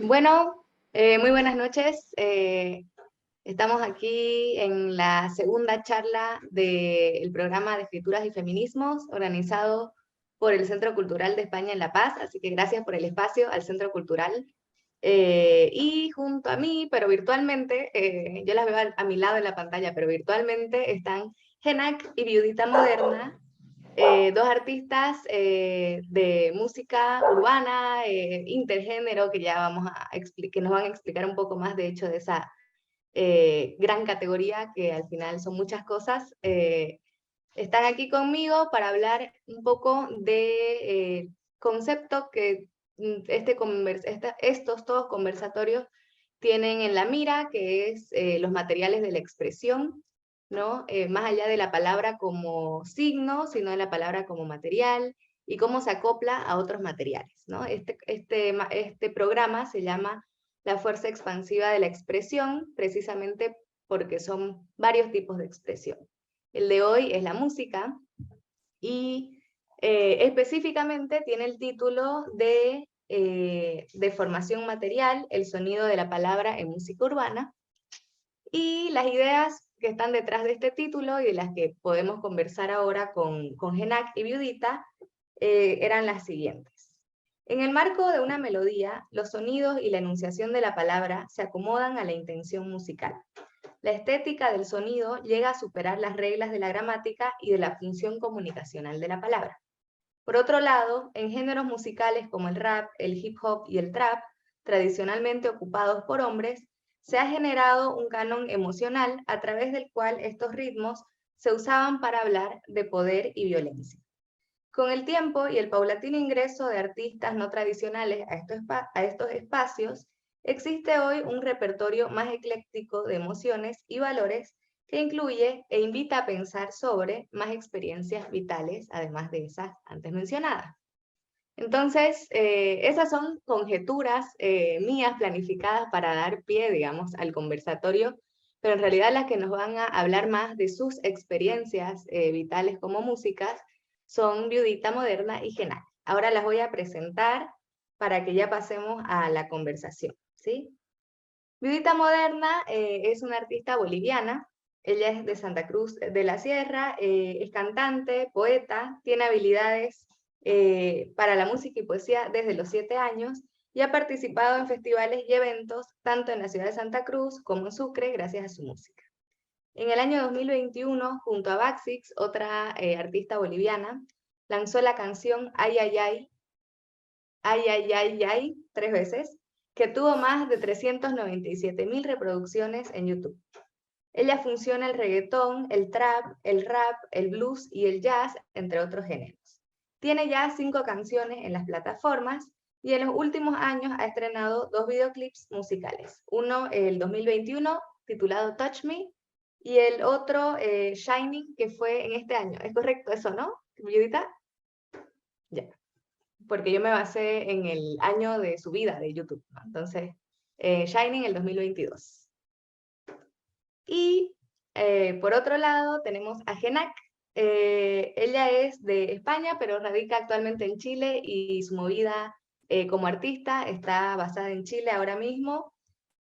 Bueno, muy buenas noches. Estamos aquí en la segunda charla del programa de Escrituras y Feminismos, organizado por el Centro Cultural de España en La Paz, así que gracias por el espacio al Centro Cultural. Y junto a mí, pero virtualmente, yo las veo a mi lado en la pantalla, pero virtualmente están Genac y Viudita Moderna, dos artistas de música urbana, intergénero, que ya que nos van a explicar un poco más, de hecho, de esa gran categoría que al final son muchas cosas. Están aquí conmigo para hablar un poco de concepto que estos todos conversatorios tienen en la mira, que es los materiales de la expresión, ¿no? Más allá de la palabra como signo, sino de la palabra como material, y cómo se acopla a otros materiales, ¿no? Este programa se llama La fuerza expansiva de la expresión, precisamente porque son varios tipos de expresión. El de hoy es la música, y específicamente tiene el título de formación material, el sonido de la palabra en música urbana, y las ideas que están detrás de este título y de las que podemos conversar ahora con Genac y Viudita eran las siguientes. En el marco de una melodía, los sonidos y la enunciación de la palabra se acomodan a la intención musical. La estética del sonido llega a superar las reglas de la gramática y de la función comunicacional de la palabra. Por otro lado, en géneros musicales como el rap, el hip hop y el trap, tradicionalmente ocupados por hombres, se ha generado un canon emocional a través del cual estos ritmos se usaban para hablar de poder y violencia. Con el tiempo y el paulatino ingreso de artistas no tradicionales a estos espacios, existe hoy un repertorio más ecléctico de emociones y valores que incluye e invita a pensar sobre más experiencias vitales, además de esas antes mencionadas. Entonces, esas son conjeturas mías planificadas para dar pie, digamos, al conversatorio, pero en realidad las que nos van a hablar más de sus experiencias vitales como músicas son Viudita Moderna y Genac. Ahora las voy a presentar para que ya pasemos a la conversación, ¿sí? Viudita Moderna es una artista boliviana. Ella es de Santa Cruz de la Sierra, es cantante, poeta, tiene habilidades para la música y poesía desde los 7 años, y ha participado en festivales y eventos tanto en la ciudad de Santa Cruz como en Sucre gracias a su música. En el año 2021, junto a Baxix, otra artista boliviana, lanzó la canción Ay, ay, ay, Ay, ay, ay, ay, 3 veces, que tuvo más de 397.000 reproducciones en YouTube. Ella fusiona el reggaetón, el trap, el rap, el blues y el jazz, entre otros géneros. Tiene ya 5 canciones en las plataformas y en los últimos años ha estrenado 2 videoclips musicales. Uno el 2021 titulado Touch Me, y el otro Shining, que fue en este año. ¿Es correcto eso, no, Judita? Ya, porque yo me basé en el año de su vida de YouTube, ¿no? Entonces, Shining el 2022. Y por otro lado tenemos a Genac. Ella es de España, pero radica actualmente en Chile, y su movida como artista está basada en Chile ahora mismo.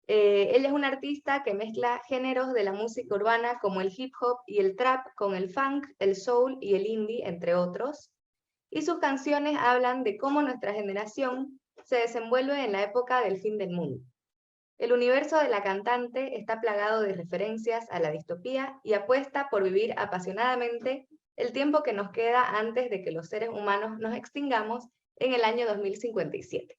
Ella es una artista que mezcla géneros de la música urbana como el hip hop y el trap con el funk, el soul y el indie, entre otros. Y sus canciones hablan de cómo nuestra generación se desenvuelve en la época del fin del mundo. El universo de la cantante está plagado de referencias a la distopía y apuesta por vivir apasionadamente el tiempo que nos queda antes de que los seres humanos nos extingamos en el año 2057.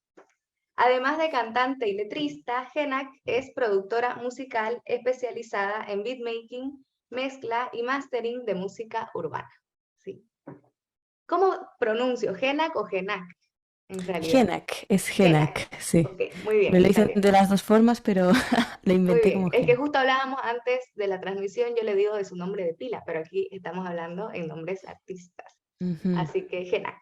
Además de cantante y letrista, Genac es productora musical especializada en beatmaking, mezcla y mastering de música urbana. ¿Sí? ¿Cómo pronuncio? ¿Genac o Genac en realidad? Genac, es Genac. Genac, sí. Ok, muy bien, Me lo está dicen bien. de las dos formas, pero lo Muy inventé bien, como es que Genac. justo hablábamos antes de la transmisión, yo le digo de su nombre de pila, pero aquí estamos hablando en nombres artistas. Ujú. Así que Genac.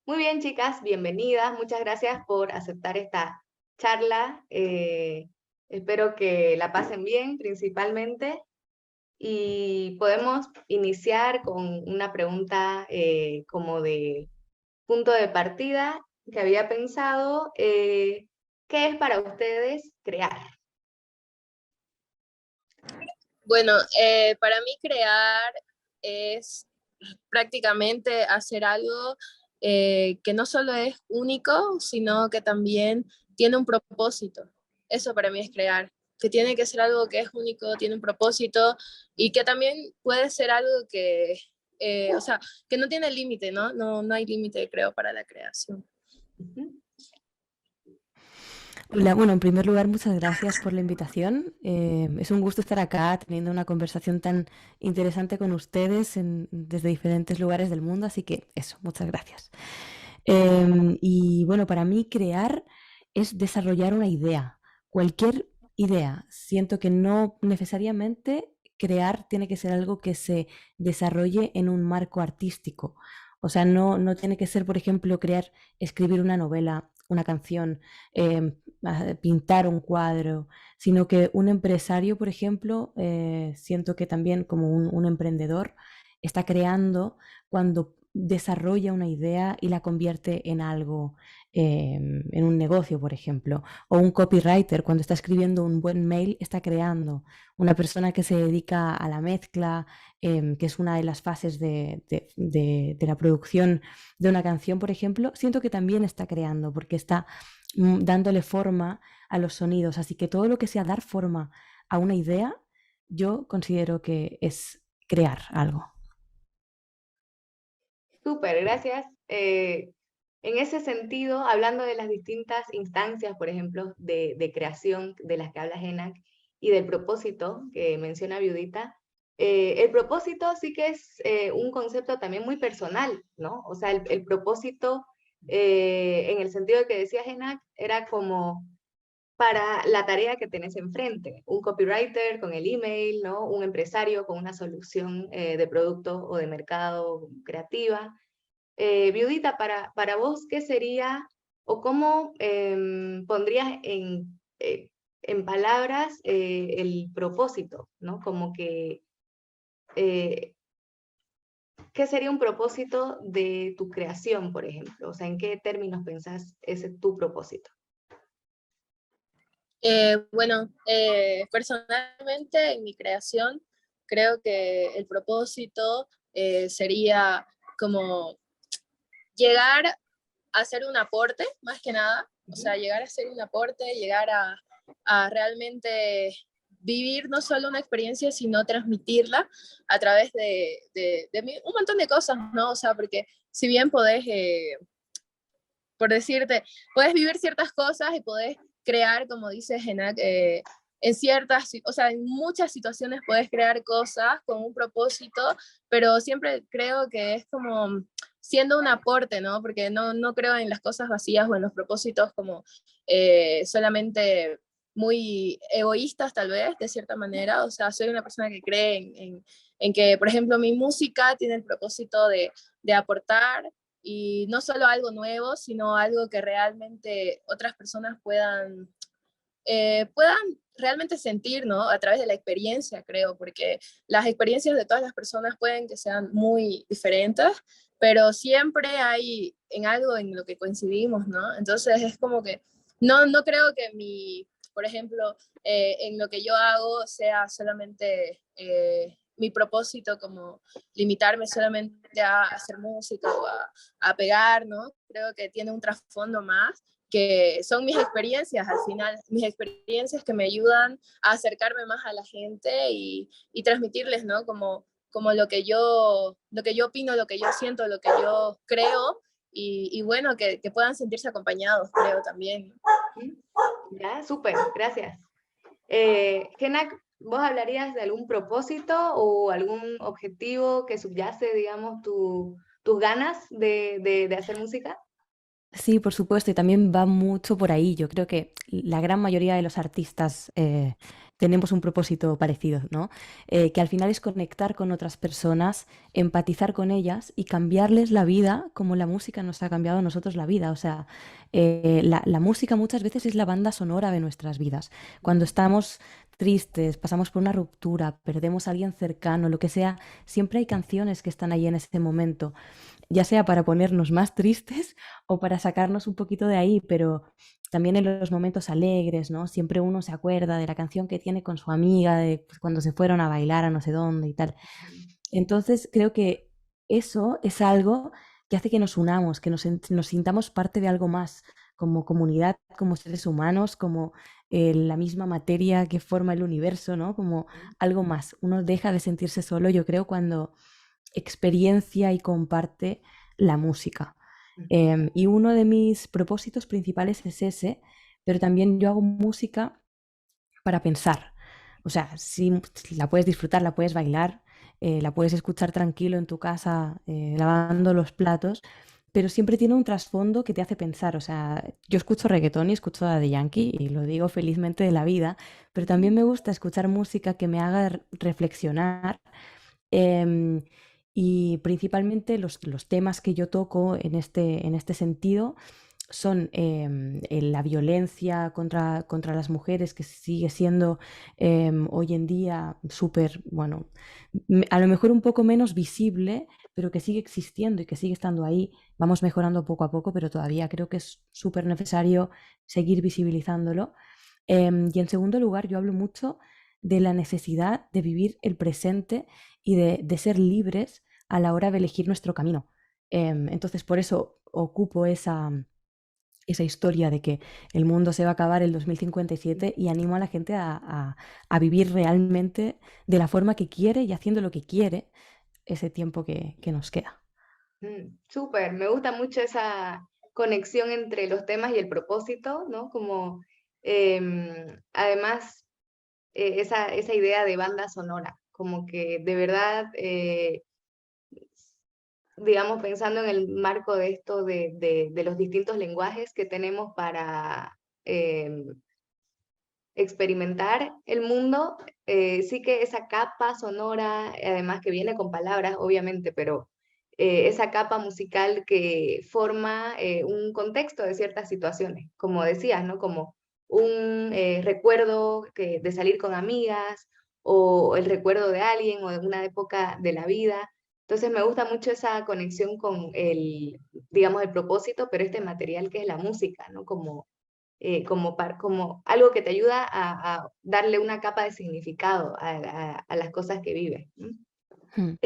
Muy bien, chicas, bienvenidas. Muchas gracias por aceptar esta charla. Espero que la pasen bien, principalmente. Y podemos iniciar con una pregunta como de punto de partida que había pensado. ¿Qué es para ustedes crear? Bueno, para mí crear es prácticamente hacer algo que no solo es único, sino que también tiene un propósito. Eso para mí es crear, que tiene que ser algo que es único, tiene un propósito y que también puede ser algo que, o sea, que no tiene límite, ¿no? No hay límite, creo, para la creación. Ujú. Hola, bueno, en primer lugar, muchas gracias por la invitación. Es un gusto estar acá teniendo una conversación tan interesante con ustedes desde diferentes lugares del mundo, así que eso, muchas gracias. Y bueno, para mí crear es desarrollar una idea, cualquier idea. Siento que no necesariamente crear tiene que ser algo que se desarrolle en un marco artístico. O sea, no tiene que ser, por ejemplo, escribir una novela, una canción, pintar un cuadro, sino que un empresario, por ejemplo, siento que también como un emprendedor está creando cuando desarrolla una idea y la convierte en algo, en un negocio, por ejemplo. O un copywriter, cuando está escribiendo un buen mail, está creando. Una persona que se dedica a la mezcla, que es una de las fases de la producción de una canción, por ejemplo, siento que también está creando, porque está dándole forma a los sonidos. Así que todo lo que sea dar forma a una idea, yo considero que es crear algo. Súper, gracias. En ese sentido, hablando de las distintas instancias, por ejemplo, de creación de las que habla Genac y del propósito que menciona Viudita, el propósito sí que es un concepto también muy personal, ¿no? O sea, el propósito, en el sentido de que decía Genac, era como para la tarea que tenés enfrente. Un copywriter con el email, ¿no? Un empresario con una solución de producto o de mercado creativa. Viudita, para vos, ¿qué sería o cómo pondrías en palabras el propósito, ¿no? Como que, eh, ¿qué sería un propósito de tu creación, por ejemplo? O sea, ¿en qué términos pensás ese tu propósito? Bueno, personalmente en mi creación creo que el propósito sería como llegar a hacer un aporte, más que nada, o sea, llegar a hacer un aporte, llegar a realmente vivir no solo una experiencia, sino transmitirla a través de un montón de cosas, ¿no? O sea, porque si bien podés por decirte, puedes vivir ciertas cosas y puedes crear, como dice Genac, en ciertas, o sea, en muchas situaciones puedes crear cosas con un propósito, pero siempre creo que es como siendo un aporte, ¿no? Porque no creo en las cosas vacías o en los propósitos como solamente muy egoístas tal vez, de cierta manera. O sea, soy una persona que cree en que, por ejemplo, mi música tiene el propósito de aportar y no solo algo nuevo, sino algo que realmente otras personas puedan realmente sentir, ¿no? A través de la experiencia, creo, porque las experiencias de todas las personas pueden que sean muy diferentes, pero siempre hay en algo en lo que coincidimos, ¿no? Entonces es como que no creo que por ejemplo, en lo que yo hago sea solamente mi propósito como limitarme solamente a hacer música o a pegar, ¿no? Creo que tiene un trasfondo más que son mis experiencias al final, mis experiencias que me ayudan a acercarme más a la gente y transmitirles, ¿no? Como lo que yo opino, lo que yo siento, lo que yo creo y bueno, que puedan sentirse acompañados, creo también. Ya, súper, gracias. Genac, ¿vos hablarías de algún propósito o algún objetivo que subyace, digamos, tus ganas de hacer música? Sí, por supuesto, y también va mucho por ahí. Yo creo que la gran mayoría de los artistas tenemos un propósito parecido, ¿no? Que al final es conectar con otras personas, empatizar con ellas y cambiarles la vida como la música nos ha cambiado a nosotros la vida. O sea, la música muchas veces es la banda sonora de nuestras vidas. Cuando estamos tristes, pasamos por una ruptura, perdemos a alguien cercano, lo que sea, siempre hay canciones que están ahí en ese momento. ya sea para ponernos más tristes o para sacarnos un poquito de ahí, pero también en los momentos alegres, ¿no? Siempre uno se acuerda de la canción que tiene con su amiga, de pues, cuando se fueron a bailar a no sé dónde y tal. Entonces, creo que eso es algo que hace que nos unamos, que nos sintamos parte de algo más, como comunidad, como seres humanos, como la misma materia que forma el universo, ¿no? Como algo más. Uno deja de sentirse solo, yo creo, cuando experiencia y comparte la música. Y uno de mis propósitos principales es ese, pero también yo hago música para pensar. O sea, si la puedes disfrutar, la puedes bailar, la puedes escuchar tranquilo en tu casa, lavando los platos, pero siempre tiene un trasfondo que te hace pensar. O sea, yo escucho reggaetón y escucho a Daddy Yankee y lo digo felizmente de la vida, pero también me gusta escuchar música que me haga reflexionar. em, y principalmente los temas que yo toco en este sentido son la violencia contra las mujeres, que sigue siendo hoy en día súper, bueno, a lo mejor un poco menos visible, pero que sigue existiendo y que sigue estando ahí. Vamos mejorando poco a poco, pero todavía creo que es súper necesario seguir visibilizándolo. Y en segundo lugar, yo hablo mucho de la necesidad de vivir el presente y de ser libres a la hora de elegir nuestro camino. Entonces, por eso ocupo esa historia de que el mundo se va a acabar el 2057 y animo a la gente a vivir realmente de la forma que quiere y haciendo lo que quiere ese tiempo que nos queda. Súper, me gusta mucho esa conexión entre los temas y el propósito, ¿no? Como además esa idea de banda sonora, como que de verdad, digamos, pensando en el marco de esto de los distintos lenguajes que tenemos para experimentar el mundo, sí que esa capa sonora, además que viene con palabras, obviamente, pero esa capa musical que forma un contexto de ciertas situaciones, como decías, ¿no? Como un recuerdo de salir con amigas, o el recuerdo de alguien, o de una época de la vida. Entonces me gusta mucho esa conexión con el, digamos, el propósito, pero este material que es la música, ¿no? Como algo que te ayuda a darle una capa de significado a las cosas que vives. Hmm.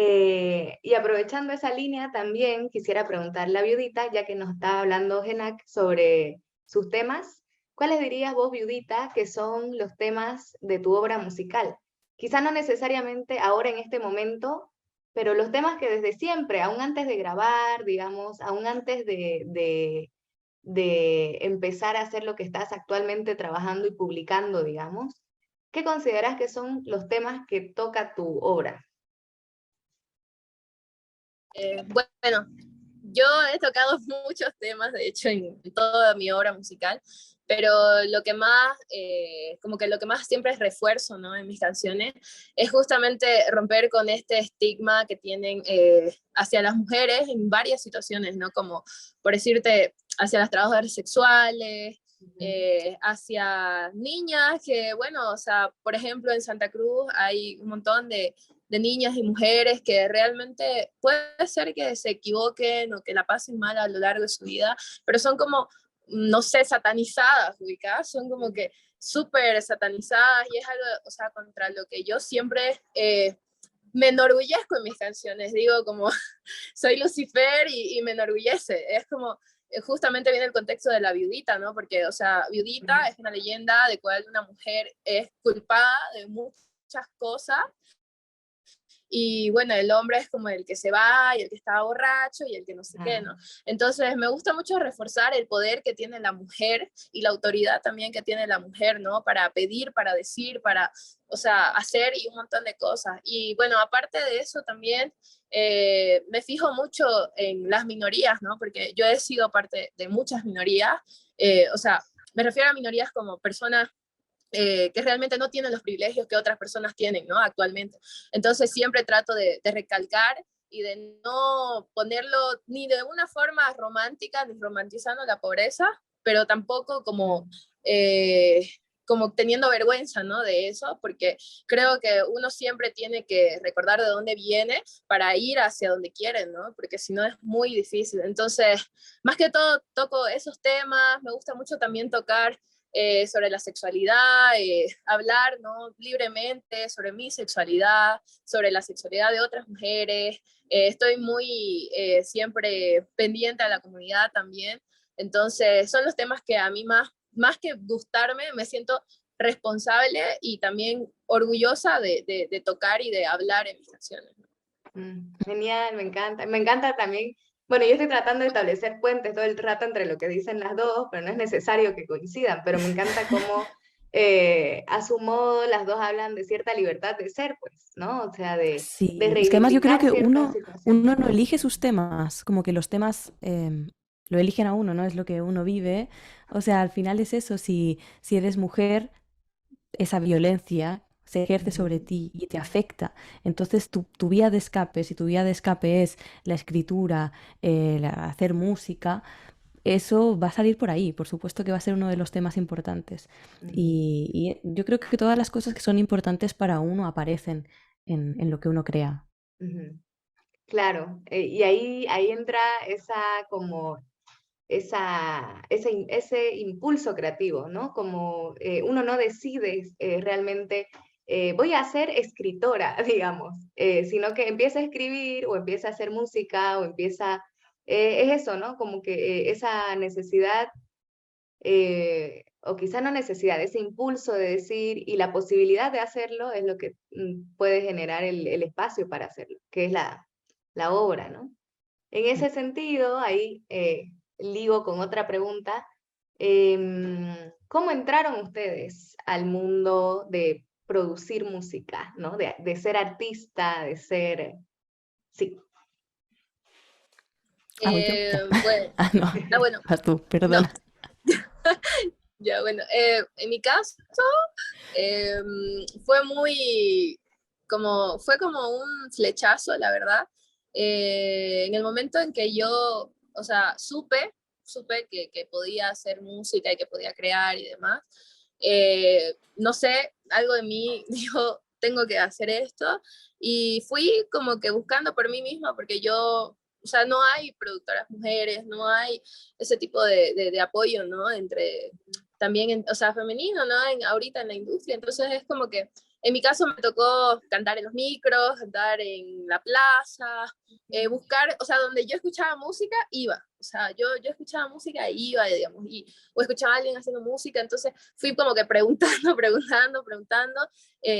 Y aprovechando esa línea, también quisiera preguntarle a Viudita, ya que nos está hablando Genac sobre sus temas, ¿cuáles dirías vos, Viudita, que son los temas de tu obra musical? Quizá no necesariamente ahora en este momento, pero los temas que desde siempre, aún antes de grabar, digamos, aún antes de empezar a hacer lo que estás actualmente trabajando y publicando, digamos, ¿qué consideras que son los temas que toca tu obra? Bueno, yo he tocado muchos temas, de hecho, en toda mi obra musical, pero lo que más, como que lo que más siempre es refuerzo, ¿no? En mis canciones es justamente romper con este estigma que tienen hacia las mujeres en varias situaciones, ¿no? Como, por decirte, hacia las trabajadoras sexuales, hacia niñas que, bueno, o sea, por ejemplo, en Santa Cruz hay un montón de niñas y mujeres que realmente puede ser que se equivoquen o que la pasen mal a lo largo de su vida, pero son como, no sé, satanizadas, ubicadas, son como que súper satanizadas y es algo, o sea, contra lo que yo siempre me enorgullezco en mis canciones, digo como soy Lucifer y me enorgullece, es como justamente viene el contexto de la viudita, ¿no? Porque, o sea, viudita es una leyenda de cual una mujer es culpada de muchas cosas y bueno, el hombre es como el que se va y el que está borracho y el que no sé qué, ¿no? Entonces me gusta mucho reforzar el poder que tiene la mujer y la autoridad también que tiene la mujer, ¿no? Para pedir, para decir, para, o sea, hacer y un montón de cosas. Y bueno, aparte de eso también me fijo mucho en las minorías, ¿no? Porque yo he sido parte de muchas minorías, o sea, me refiero a minorías como personas que realmente no tienen los privilegios que otras personas tienen, ¿no? Actualmente. Entonces siempre trato de recalcar y de no ponerlo ni de una forma romántica, ni romantizando la pobreza, pero tampoco como, como teniendo vergüenza, ¿no? De eso, porque creo que uno siempre tiene que recordar de dónde viene para ir hacia donde quiere, ¿no? Porque si no es muy difícil. Entonces, más que todo toco esos temas, me gusta mucho también tocar sobre la sexualidad, hablar, ¿no? Libremente sobre mi sexualidad, sobre la sexualidad de otras mujeres. Estoy muy siempre pendiente a la comunidad también. Entonces, son los temas que a mí más que gustarme, me siento responsable y también orgullosa de tocar y de hablar en mis canciones. Genial, me encanta. Me encanta también, bueno, yo estoy tratando de establecer puentes todo el rato entre lo que dicen las dos, pero no es necesario que coincidan, pero me encanta cómo a su modo las dos hablan de cierta libertad de ser, pues, ¿no? O sea, de Sí, es que además yo creo reivindicar que ciertas uno situaciones. no elige sus temas, como que los temas lo eligen a uno, ¿no? Es lo que uno vive. O sea, al final es eso, si eres mujer, esa violencia se ejerce sobre Ujú, ti y te afecta. Entonces tu vía de escape, si tu vía de escape es la escritura, hacer música, eso va a salir por ahí. Por supuesto que va a ser uno de los temas importantes. ujú, Y yo creo que todas las cosas que son importantes para uno aparecen en lo que uno crea. ujú. Claro, y ahí entra esa como ese impulso creativo, ¿no? Como uno no decide realmente, voy a ser escritora, digamos, sino que empieza a escribir o empieza a hacer música o empieza, es eso, ¿no? Como que esa necesidad, o quizá no necesidad, ese impulso de decir y la posibilidad de hacerlo es lo que puede generar el espacio para hacerlo, que es la obra, ¿no? En ese sentido, ahí ligo con otra pregunta. ¿Cómo entraron ustedes al mundo de producir música, ¿no? De ser artista, de ser... Sí. ¿Hago yo? Ya. Bueno, Ah, no, bueno, vas tú, no, perdona. ya bueno, en mi caso eh, fue fue como un flechazo, la verdad. En el momento en que yo, o sea, supe que podía hacer música y que podía crear y demás, no sé, algo de mí dijo, tengo que hacer esto, y fui como que buscando por mí misma, porque yo, o sea, no hay productoras mujeres, no hay ese tipo de apoyo, ¿no? Entre también, o sea, femenino, ¿no? Ahorita en la industria. Entonces es como que, en mi caso me tocó cantar en los micros, cantar en la plaza, buscar, o sea, donde yo escuchaba música, iba. O sea, yo escuchaba música e iba, digamos, o escuchaba a alguien haciendo música, entonces fui como que preguntando, preguntando,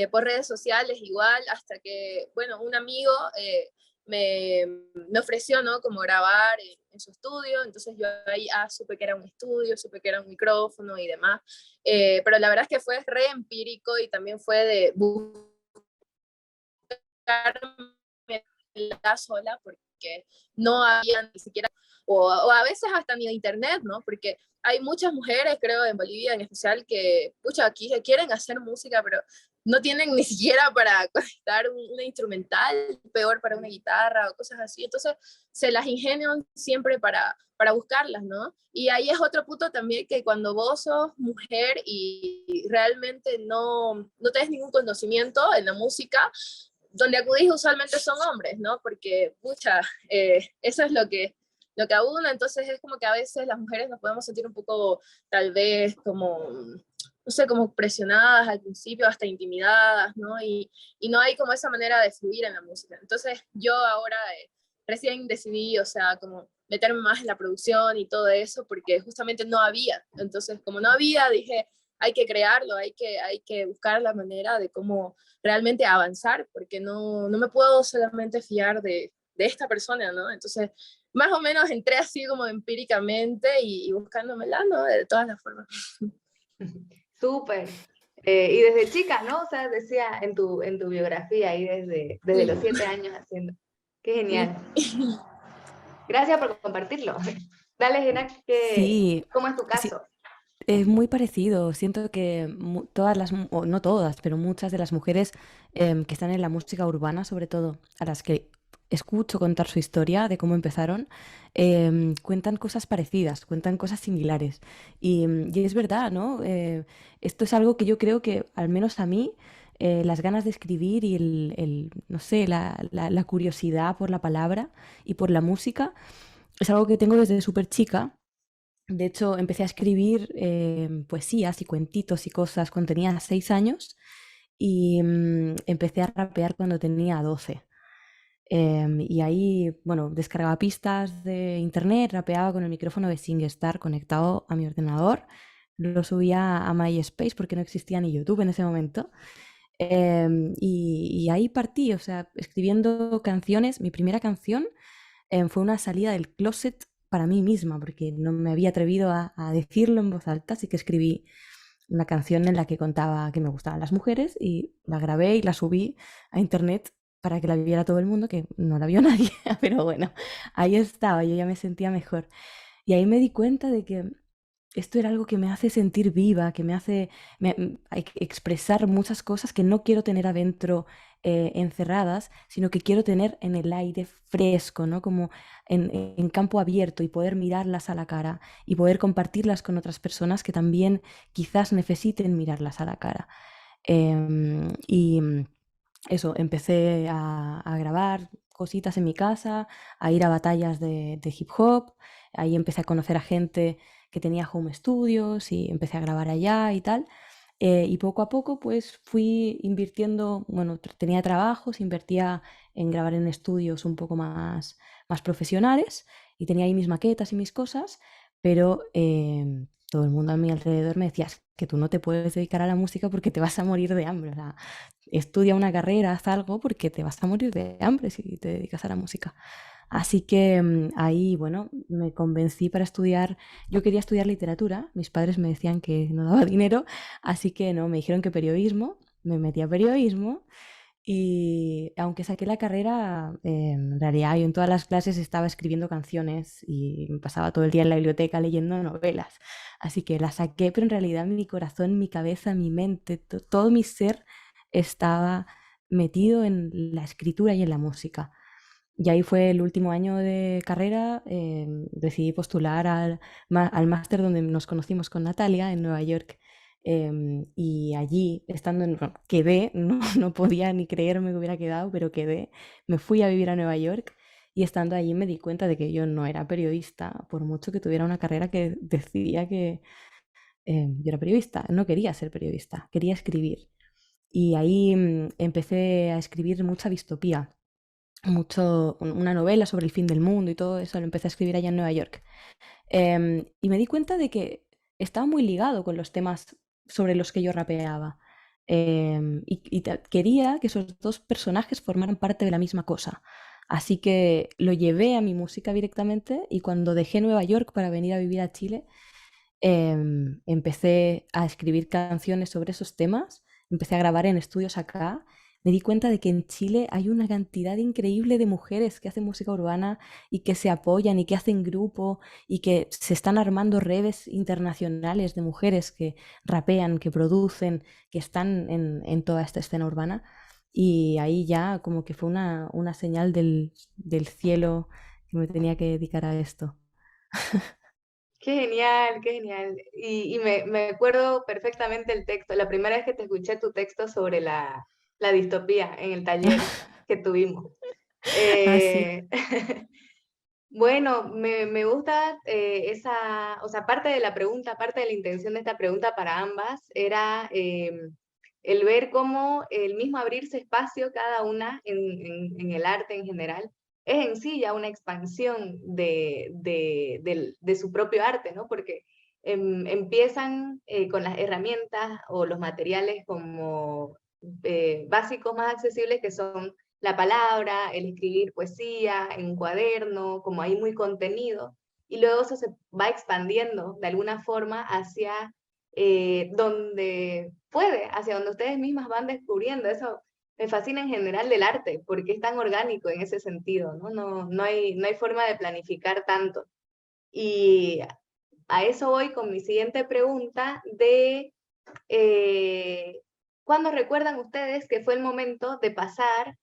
por redes sociales igual, hasta que, bueno, un amigo me, me ofreció, ¿no? Como grabar en su estudio, entonces yo ahí supe que era un estudio, supe que era un micrófono y demás, pero la verdad es que fue re empírico y también fue de buscarme la sola porque no había ni siquiera, o a veces hasta ni de internet, ¿no? Porque hay muchas mujeres, creo, en Bolivia en especial, que, pucha, aquí quieren hacer música, pero no tienen ni siquiera para conectar una instrumental, peor para una guitarra o cosas así. Entonces, se las ingenian siempre para buscarlas, ¿no? Y ahí es otro punto también que cuando vos sos mujer y realmente no tenés ningún conocimiento en la música, donde acudís usualmente son hombres, ¿no? Porque, pucha, eso es lo que abunda, entonces es como que a veces las mujeres nos podemos sentir un poco, tal vez, como, no sé, como presionadas al principio, hasta intimidadas, ¿no? Y no hay como esa manera de fluir en la música. Entonces yo ahora recién decidí, o sea, como meterme más en la producción y todo eso, porque justamente no había. Entonces, como no había, dije, hay que crearlo, hay que buscar la manera de cómo realmente avanzar, porque no me puedo solamente fiar de esta persona, ¿no? Entonces, más o menos entré así como empíricamente y buscándomela, ¿no? De todas las formas. Súper. Y desde chica, ¿no? O sea, decía en tu biografía, ahí desde Sí, los 7 años haciendo. Qué sí. genial. Gracias por compartirlo. Dale, Gina, Sí, ¿cómo es tu sí, caso? es muy parecido. Siento que todas o no todas, pero muchas de las mujeres que están en la música urbana, sobre todo, a las que escucho contar su historia de cómo empezaron, cuentan cosas parecidas, cuentan cosas similares. Y es verdad, ¿no? Esto es algo que yo creo que, al menos a mí, las ganas de escribir y no sé, la curiosidad por la palabra y por la música es algo que tengo desde súper chica. De hecho, empecé a escribir poesías y cuentitos y cosas cuando tenía 6 años y empecé a rapear cuando tenía 12. Y ahí, bueno, descargaba pistas de internet, rapeaba con el micrófono de SingStar conectado a mi ordenador, lo subía a MySpace porque no existía ni YouTube en ese momento. Y ahí partí, o sea, escribiendo canciones. Mi primera canción fue una salida del closet para mí misma, porque no me había atrevido a decirlo en voz alta, así que escribí una canción en la que contaba que me gustaban las mujeres y la grabé y la subí a internet para que la viera todo el mundo, que no la vio nadie, pero bueno, ahí estaba, yo ya me sentía mejor. Y ahí me di cuenta de que esto era algo que me hace sentir viva, que me hace expresar muchas cosas que no quiero tener adentro encerradas, sino que quiero tener en el aire fresco, ¿no? Como en campo abierto y poder mirarlas a la cara y poder compartirlas con otras personas que también quizás necesiten mirarlas a la cara. Y eso, empecé a grabar cositas en mi casa, a ir a batallas de hip hop, ahí empecé a conocer a gente que tenía home studios y empecé a grabar allá y tal. Y poco a poco pues fui invirtiendo, bueno, tenía trabajos, invertía en grabar en estudios un poco más profesionales y tenía ahí mis maquetas y mis cosas, pero todo el mundo a mi alrededor me decía: "Es que tú no te puedes dedicar a la música porque te vas a morir de hambre, o sea, estudia una carrera, haz algo porque te vas a morir de hambre si te dedicas a la música". Así que ahí, bueno, me convencí para estudiar. Yo quería estudiar literatura, mis padres me decían que no daba dinero, así que no, me dijeron que periodismo, me metí a periodismo y aunque saqué la carrera, en realidad yo en todas las clases estaba escribiendo canciones y me pasaba todo el día en la biblioteca leyendo novelas. Así que la saqué, pero en realidad mi corazón, mi cabeza, mi mente, todo mi ser estaba metido en la escritura y en la música. Y ahí fue el último año de carrera, decidí postular al máster donde nos conocimos con Natalia en Nueva York. Y allí, estando bueno, quedé, no, no podía ni creerme que hubiera quedado, pero quedé, me fui a vivir a Nueva York y estando allí me di cuenta de que yo no era periodista, por mucho que tuviera una carrera que decía que yo era periodista, no quería ser periodista, quería escribir. Y ahí empecé a escribir mucha distopía, una novela sobre el fin del mundo y todo eso, lo empecé a escribir allá en Nueva York. Y me di cuenta de que estaba muy ligado con los temas sobre los que yo rapeaba. Quería que esos dos personajes formaran parte de la misma cosa. Así que lo llevé a mi música directamente y cuando dejé Nueva York para venir a vivir a Chile, empecé a escribir canciones sobre esos temas, empecé a grabar en estudios acá. Me di cuenta de que en Chile hay una cantidad increíble de mujeres que hacen música urbana y que se apoyan y que hacen grupo y que se están armando redes internacionales de mujeres que rapean, que producen, que están en toda esta escena urbana. Y ahí ya como que fue una señal del cielo que me tenía que dedicar a esto. Qué genial, qué genial. Y me acuerdo perfectamente el texto, la primera vez que te escuché tu texto sobre la distopía en el taller que tuvimos. Así. Eh, bueno, me gusta esa, o sea, parte de la pregunta, parte de la intención de esta pregunta para ambas era el ver cómo el mismo abrirse espacio cada una en el arte en general es en sí ya una expansión de su propio arte, ¿no? Porque empiezan con las herramientas o los materiales como básicos más accesibles que son la palabra, el escribir poesía en un cuaderno, como ahí muy contenido, y luego eso se va expandiendo de alguna forma hacia donde puede, hacia donde ustedes mismas van descubriendo. Eso me fascina en general del arte, porque es tan orgánico en ese sentido, ¿no? No hay forma de planificar tanto. Y a eso voy con mi siguiente pregunta de ¿cuándo recuerdan ustedes que fue el momento de pasar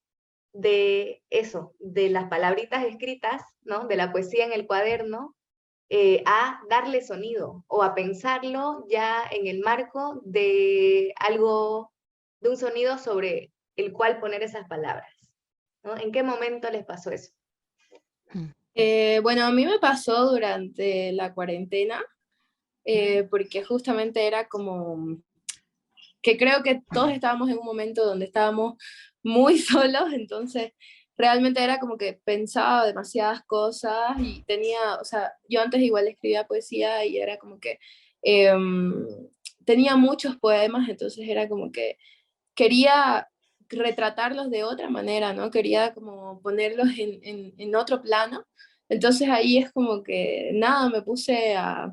de eso, de las palabritas escritas, ¿no? De la poesía en el cuaderno, a darle sonido o a pensarlo ya en el marco de algo, de un sonido sobre el cual poner esas palabras, ¿no? ¿En qué momento les pasó eso? Bueno, a mí me pasó durante la cuarentena, porque justamente era como que creo que todos estábamos en un momento donde estábamos muy solos, entonces realmente era como que pensaba demasiadas cosas y tenía, o sea, yo antes igual escribía poesía y era como que tenía muchos poemas, entonces era como que quería retratarlos de otra manera, ¿no? Quería como ponerlos en otro plano. Entonces ahí es como que nada, me puse a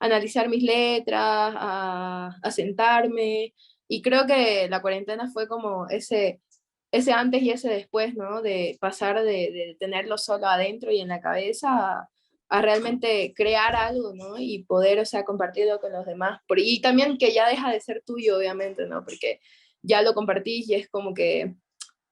analizar mis letras, a sentarme, y creo que la cuarentena fue como ese antes y ese después, ¿no? De pasar de tenerlo solo adentro y en la cabeza a realmente crear algo, ¿no? Y poder, o sea, compartirlo con los demás. Y también que ya deja de ser tuyo, obviamente, ¿no? Porque ya lo compartís y es como que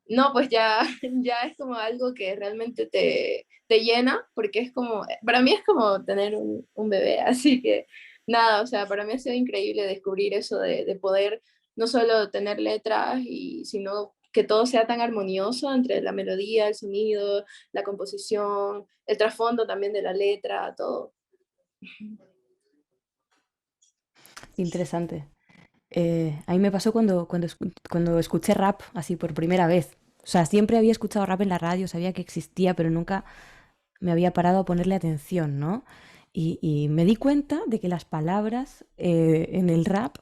no, pues ya, ya es como algo que realmente te llena, porque es como, para mí es como tener un bebé, así que nada, o sea, para mí ha sido increíble descubrir eso de poder no solo tener letras, sino que todo sea tan armonioso entre la melodía, el sonido, la composición, el trasfondo también de la letra, todo. Interesante. A mí me pasó cuando escuché rap así por primera vez. O sea, siempre había escuchado rap en la radio, sabía que existía, pero nunca me había parado a ponerle atención, ¿no? Y me di cuenta de que las palabras en el rap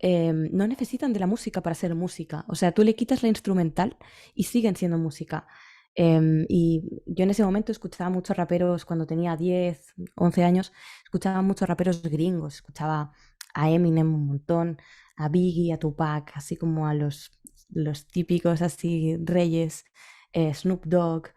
no necesitan de la música para ser música. O sea, tú le quitas la instrumental y siguen siendo música. Y yo en ese momento escuchaba muchos raperos, cuando tenía 10, 11 años, escuchaba muchos raperos gringos, escuchaba a Eminem un montón, a Biggie, a Tupac, así como a los típicos así reyes, Snoop Dogg,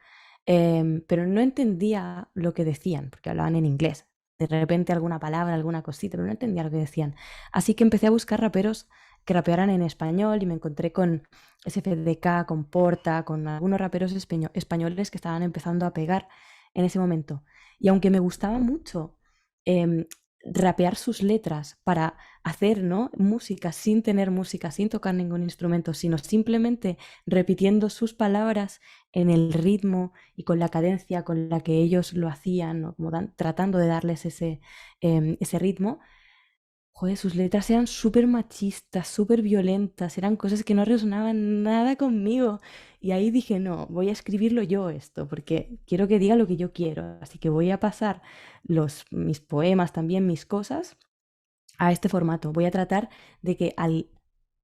pero no entendía lo que decían, porque hablaban en inglés. De repente alguna palabra, alguna cosita, pero no entendía lo que decían. Así que empecé a buscar raperos que rapearan en español y me encontré con SFDK, con Porta, con algunos raperos españoles que estaban empezando a pegar en ese momento. Y aunque me gustaba mucho em, rapear sus letras para hacer, ¿no?, música sin tener música, sin tocar ningún instrumento, sino simplemente repitiendo sus palabras en el ritmo y con la cadencia con la que ellos lo hacían, ¿no?, como tratando de darles ese ritmo. Joder, sus letras eran súper machistas, súper violentas, eran cosas que no resonaban nada conmigo. Y ahí dije, no, voy a escribirlo yo esto, porque quiero que diga lo que yo quiero. Así que voy a pasar mis poemas, también mis cosas, a este formato. Voy a tratar de que al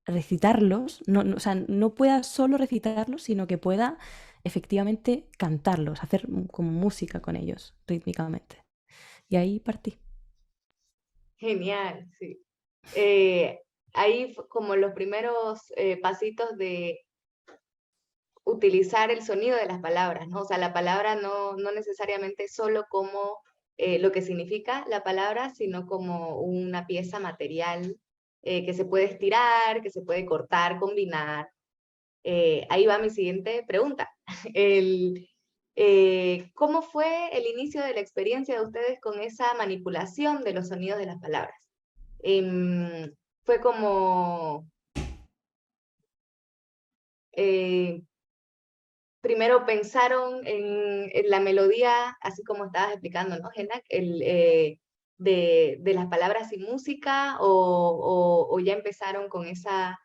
recitarlos, o sea, no pueda solo recitarlos, sino que pueda efectivamente cantarlos, hacer como música con ellos, rítmicamente. Y ahí partí. Genial, sí. Ahí como los primeros pasitos de utilizar el sonido de las palabras, ¿no? O sea, la palabra no necesariamente solo como lo que significa la palabra, sino como una pieza material que se puede estirar, que se puede cortar, combinar. Ahí va mi siguiente pregunta. ¿Cómo fue el inicio de la experiencia de ustedes con esa manipulación de los sonidos de las palabras? Fue como eh, primero pensaron en la melodía, así como estabas explicando, ¿no, Genak? De las palabras sin música, o ya empezaron con esa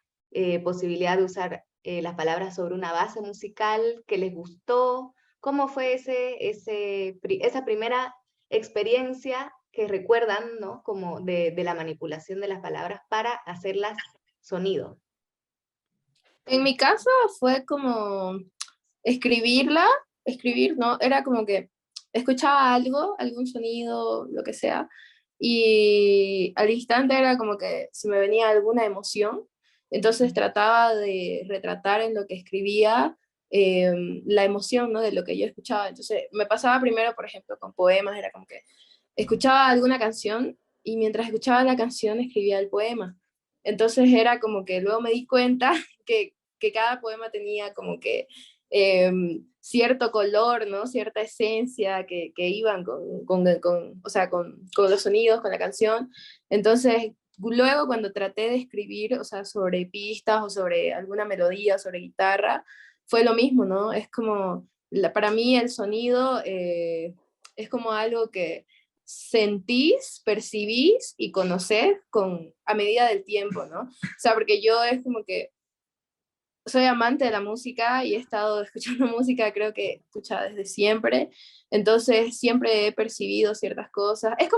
posibilidad de usar las palabras sobre una base musical que les gustó. ¿Cómo fue esa primera experiencia que recuerdan, ¿no?, como de la manipulación de las palabras para hacerlas sonido? En mi caso fue como escribir, ¿no? Era como que escuchaba algo, algún sonido, lo que sea, y al instante era como que se me venía alguna emoción, entonces trataba de retratar en lo que escribía la emoción, ¿no?, de lo que yo escuchaba. Entonces me pasaba primero, por ejemplo, con poemas, era como que escuchaba alguna canción y mientras escuchaba la canción escribía el poema. Entonces era como que luego me di cuenta que cada poema tenía como que cierto color, ¿no? Cierta esencia que iban o sea, con los sonidos, con la canción. Entonces, luego cuando traté de escribir, o sea, sobre pistas o sobre alguna melodía, sobre guitarra, fue lo mismo, ¿no? Es como, para mí el sonido es como algo que sentís, percibís y conocés a medida del tiempo, ¿no? O sea, porque yo es como que soy amante de la música y he estado escuchando música, creo que escuchada desde siempre, entonces siempre he percibido ciertas cosas. Es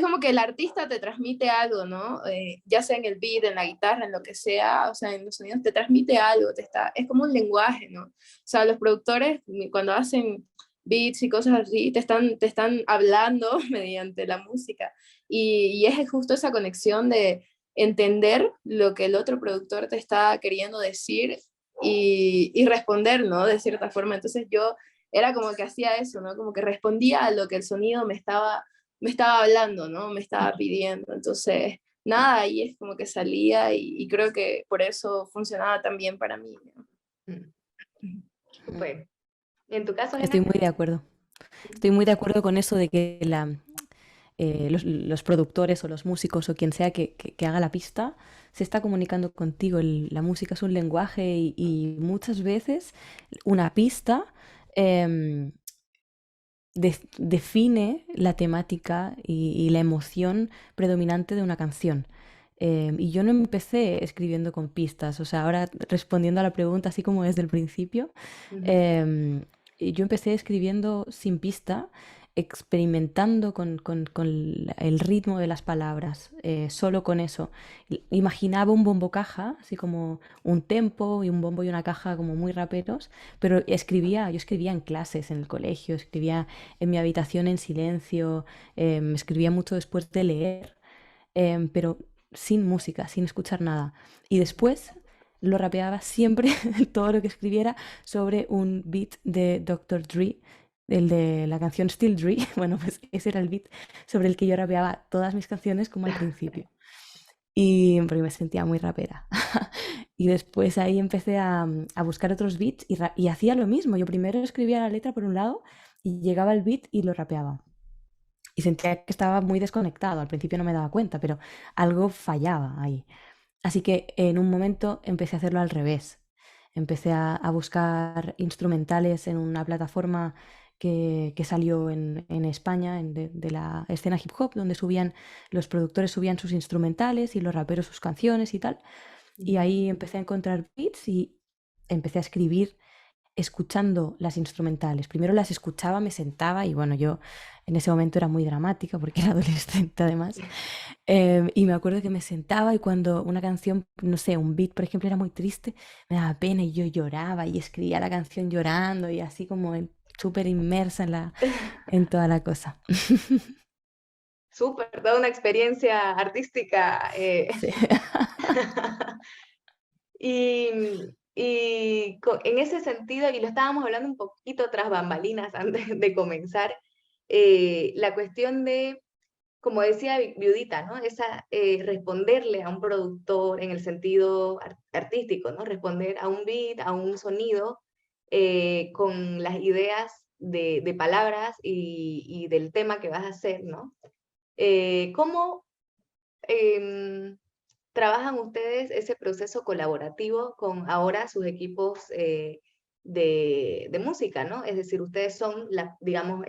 como que el artista te transmite algo, ¿no? Ya sea en el beat, en la guitarra, en lo que sea, o sea, en los sonidos te transmite algo, es como un lenguaje, ¿no? O sea, los productores cuando hacen beats y cosas así, te están hablando mediante la música. Y es justo esa conexión de entender lo que el otro productor te está queriendo decir y responder, ¿no? De cierta forma. Entonces yo era como que hacía eso, ¿no? Como que respondía a lo que el sonido me estaba hablando, ¿no? Me estaba pidiendo. Entonces, nada, ahí es como que salía y creo que por eso funcionaba tan bien para mí, ¿no? Súper. ¿Y en tu caso, Estoy Jena? muy de acuerdo. Estoy muy de acuerdo con eso de que los productores o los músicos o quien sea que haga la pista se está comunicando contigo. La música es un lenguaje y muchas veces una pista em, define la temática y la emoción predominante de una canción. Y yo no empecé escribiendo con pistas, o sea, ahora respondiendo a la pregunta así como desde el principio, Ujú. em, yo empecé escribiendo sin pista, experimentando con el ritmo de las palabras, solo con eso. Imaginaba un bombo caja, así como un tempo y un bombo y una caja como muy raperos, pero yo escribía en clases, en el colegio, escribía en mi habitación en silencio, escribía mucho después de leer, pero sin música, sin escuchar nada. Y después lo rapeaba siempre, todo lo que escribiera, sobre un beat de Dr. Dre, el de la canción Still Dre. Bueno, pues ese era el beat sobre el que yo rapeaba todas mis canciones como al principio. Y porque me sentía muy rapera. Y después ahí empecé a buscar otros beats y hacía lo mismo. Yo primero escribía la letra por un lado y llegaba el beat y lo rapeaba. Y sentía que estaba muy desconectado. Al principio no me daba cuenta, pero algo fallaba ahí. Así que en un momento empecé a hacerlo al revés. Empecé a buscar instrumentales en una plataforma que salió en España, de la escena hip hop, donde los productores subían sus instrumentales y los raperos sus canciones y tal. Y ahí empecé a encontrar beats y empecé a escribir escuchando las instrumentales. Primero las escuchaba, me sentaba y bueno, yo en ese momento era muy dramática porque era adolescente además. Y me acuerdo que me sentaba y cuando una canción, no sé, un beat por ejemplo era muy triste, me daba pena y yo lloraba y escribía la canción llorando y así como súper inmersa en toda la cosa. Súper, toda una experiencia artística. Sí. En ese sentido, y lo estábamos hablando un poquito tras bambalinas antes de comenzar, la cuestión de, como decía Viudita, ¿no? Esa, responderle a un productor en el sentido artístico, ¿no? Responder a un beat, a un sonido, con las ideas de palabras y del tema que vas a hacer, ¿no? ¿Cómo em, trabajan ustedes ese proceso colaborativo con ahora sus equipos de música, ¿no? Es decir, ustedes son, digamos,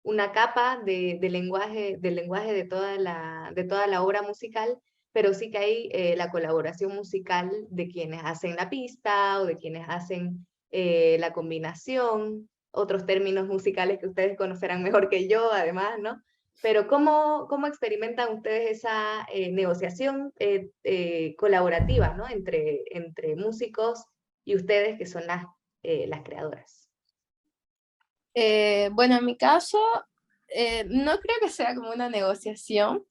una capa del lenguaje de toda la obra musical, pero sí que hay la colaboración musical de quienes hacen la pista o de quienes hacen la combinación, otros términos musicales que ustedes conocerán mejor que yo, además, ¿no? Pero ¿cómo experimentan ustedes esa negociación colaborativa, ¿no? Entre músicos y ustedes que son las creadoras? Bueno, en mi caso, no creo que sea como una negociación,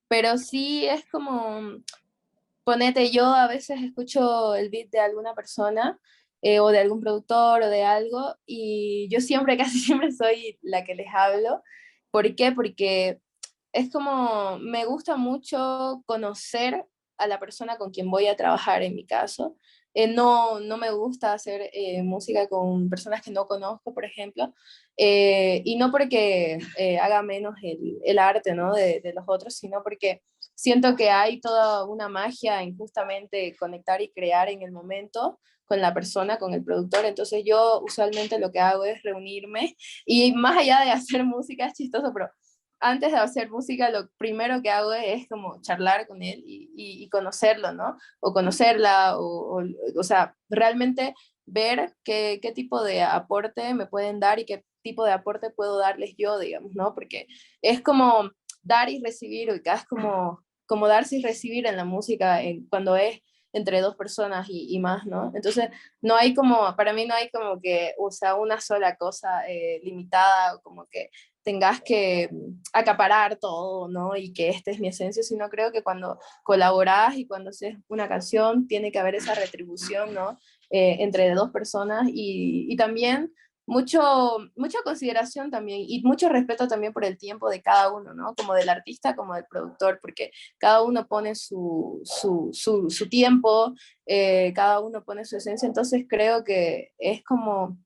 pero sí es como, ponete, yo a veces escucho el beat de alguna persona o de algún productor o de algo y yo siempre, casi siempre soy la que les hablo. ¿Por qué? Porque es como, me gusta mucho conocer a la persona con quien voy a trabajar en mi caso. no me gusta hacer música con personas que no conozco, por ejemplo, y no porque haga menos el arte, ¿no? de los otros, sino porque siento que hay toda una magia en justamente conectar y crear en el momento con la persona, con el productor. Entonces yo usualmente lo que hago es reunirme y más allá de hacer música, es chistoso, pero antes de hacer música lo primero que hago es como charlar con él y conocerlo, ¿no? O conocerla, o sea, realmente ver qué tipo de aporte me pueden dar y qué tipo de aporte puedo darles yo, digamos, ¿no? Porque es como dar y recibir, es como darse y recibir en la música cuando es entre dos personas y más, ¿no? Entonces, no hay como, para mí no hay como que, o sea, una sola cosa limitada, como que tengas que acaparar todo, ¿no? Y que esta es mi esencia, sino creo que cuando colaborás y cuando haces una canción, tiene que haber esa retribución, ¿no? Entre dos personas y también mucha consideración también y mucho respeto también por el tiempo de cada uno, ¿no? Como del artista como del productor, porque cada uno pone su tiempo, cada uno pone su esencia, entonces creo que es como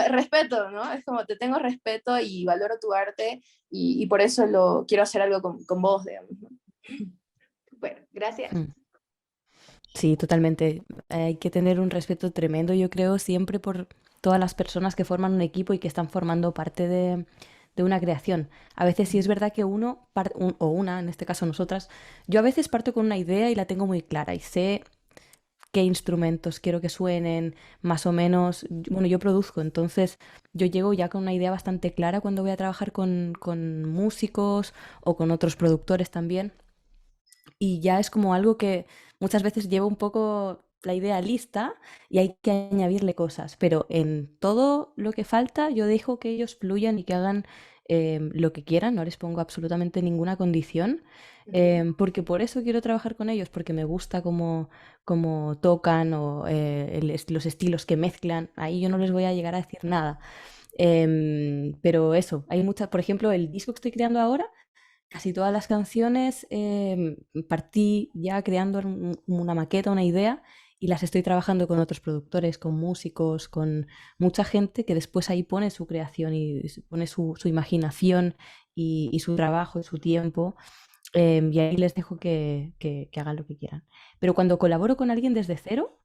respeto, ¿no? Es como te tengo respeto y valoro tu arte y por eso quiero hacer algo con vos, digamos, ¿no? Bueno, gracias. Mm. Sí, totalmente. Hay que tener un respeto tremendo, yo creo, siempre por todas las personas que forman un equipo y que están formando parte de una creación. A veces sí es verdad que o una, en este caso nosotras, yo a veces parto con una idea y la tengo muy clara y sé qué instrumentos quiero que suenen, más o menos. Bueno, yo produzco, entonces yo llego ya con una idea bastante clara cuando voy a trabajar con músicos o con otros productores también. Y ya es como algo que muchas veces lleva un poco la idea lista y hay que añadirle cosas, pero en todo lo que falta yo dejo que ellos fluyan y que hagan lo que quieran, no les pongo absolutamente ninguna condición, porque por eso quiero trabajar con ellos, porque me gusta cómo tocan o los estilos que mezclan, ahí yo no les voy a llegar a decir nada. Pero eso, hay muchas, por ejemplo, el disco que estoy creando ahora. Casi todas las canciones partí ya creando una maqueta, una idea, y las estoy trabajando con otros productores, con músicos, con mucha gente que después ahí pone su creación y pone su imaginación y su trabajo y su tiempo. Y ahí les dejo que hagan lo que quieran. Pero cuando colaboro con alguien desde cero,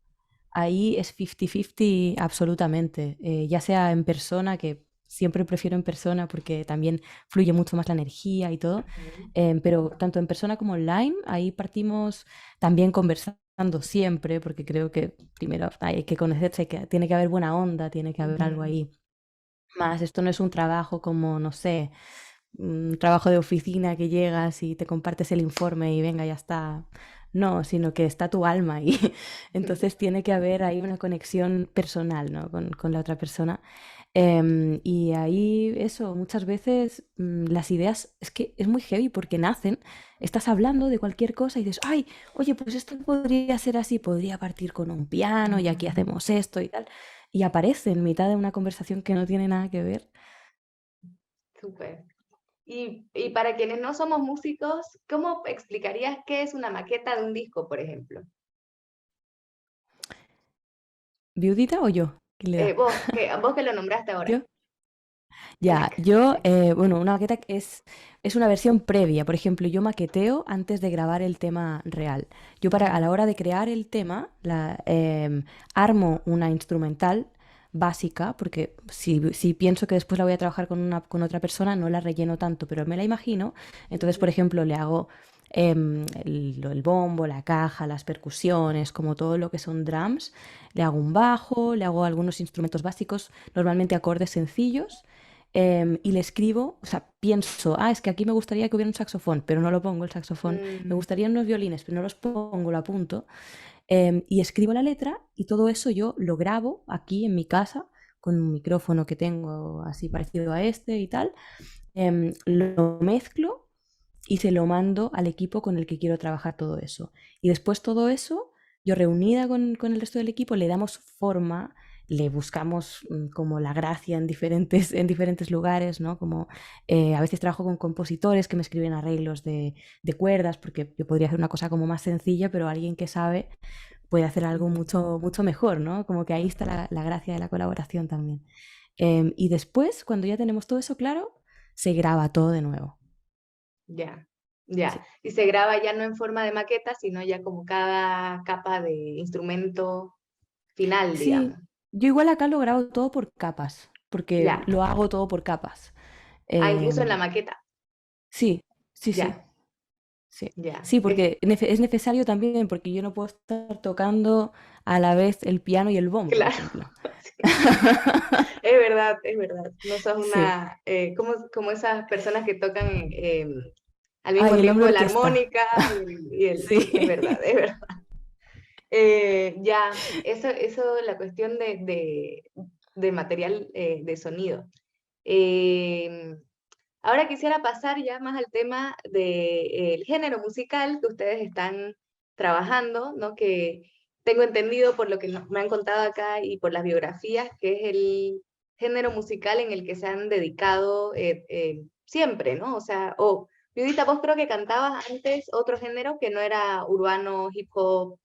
ahí es 50-50 absolutamente, ya sea en persona, que siempre prefiero en persona porque también fluye mucho más la energía y todo, pero tanto en persona como online, ahí partimos también conversando siempre, porque creo que primero hay que conocerse, tiene que haber buena onda, tiene que haber algo ahí más. Esto no es un trabajo como, no sé, un trabajo de oficina que llegas y te compartes el informe y venga, ya está. No, sino que está tu alma ahí. Entonces tiene que haber ahí una conexión personal, ¿no? con la otra persona. Y ahí eso, muchas veces las ideas, es que es muy heavy porque nacen, estás hablando de cualquier cosa y dices, ay, oye, pues esto podría ser así, podría partir con un piano y aquí hacemos esto y tal. Y aparece en mitad de una conversación que no tiene nada que ver. Súper. Y para quienes no somos músicos, ¿cómo explicarías qué es una maqueta de un disco, por ejemplo? ¿Viudita o yo? ¿Quién le da? Vos que lo nombraste ahora. ¿Yo? Ya, yo, bueno, una maqueta es una versión previa. Por ejemplo, yo maqueteo antes de grabar el tema real. Yo a la hora de crear el tema, armo una instrumental básica, porque si pienso que después la voy a trabajar con otra persona, no la relleno tanto, pero me la imagino. Entonces, por ejemplo, le hago el bombo, la caja, las percusiones, como todo lo que son drums. Le hago un bajo, le hago algunos instrumentos básicos, normalmente acordes sencillos. Y le escribo, o sea, pienso, es que aquí me gustaría que hubiera un saxofón, pero no lo pongo el saxofón. Me Mm, gustarían unos violines, pero no los pongo, lo apunto. Y escribo la letra y todo eso yo lo grabo aquí en mi casa con un micrófono que tengo así parecido a este y tal. Lo mezclo y se lo mando al equipo con el que quiero trabajar todo eso. Y después todo eso, yo reunida con el resto del equipo, le damos forma, le buscamos como la gracia en diferentes lugares, ¿no? Como a veces trabajo con compositores que me escriben arreglos de cuerdas, porque yo podría hacer una cosa como más sencilla, pero alguien que sabe puede hacer algo mucho, mucho mejor, ¿no? Como que ahí está la gracia de la colaboración también. Y después, cuando ya tenemos todo eso claro, se graba todo de nuevo. Ya, ya. Sí. Y se graba ya no en forma de maqueta, sino ya como cada capa de instrumento final, Sí, digamos. yo igual acá lo grabo todo por capas, porque Ya. lo hago todo por capas. Ah, incluso en la Em, maqueta. sí, sí, sí, Ya, sí. ya. Sí, porque es necesario también, porque yo no puedo estar tocando a la vez el piano y el bombo, por Claro. ejemplo. Sí. Es verdad, es verdad. No sos Sí. una, como esas personas que tocan al mismo Ay, el hombre tiempo la orquesta. armónica Sí. sí, es verdad, es verdad. Ya, eso, la cuestión de material de sonido. Eh, Ahora quisiera pasar ya más al tema del género musical que ustedes están trabajando, ¿no? Que tengo entendido por lo que me han contado acá y por las biografías, que es el género musical en el que se han dedicado siempre, ¿no? O sea, Judita, vos creo que cantabas antes otro género que no era urbano, hip hop,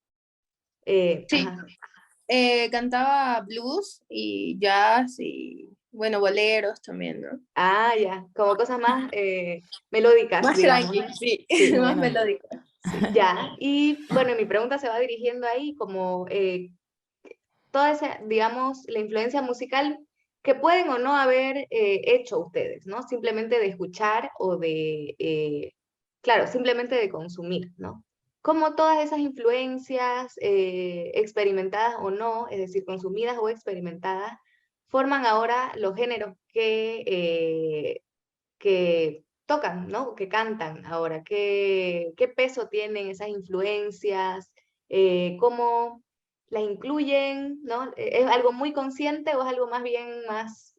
Sí, ajá. cantaba blues y jazz y, bueno, boleros también, ¿no? Ah, ya, como cosas más melódicas, Más digamos, tranqui, ¿no? sí, Qué Sí. más bueno. melódico. Sí. Ya, y bueno, mi pregunta se va dirigiendo ahí como toda esa, digamos, la influencia musical que pueden o no haber hecho ustedes, ¿no? Simplemente de escuchar o de, claro, simplemente de consumir, ¿no? Como todas esas influencias experimentadas o no, es decir, consumidas o experimentadas, forman ahora los géneros que tocan, ¿no? Que cantan ahora, qué peso tienen esas influencias, cómo las incluyen, ¿no? ¿Es algo muy consciente o es algo más bien más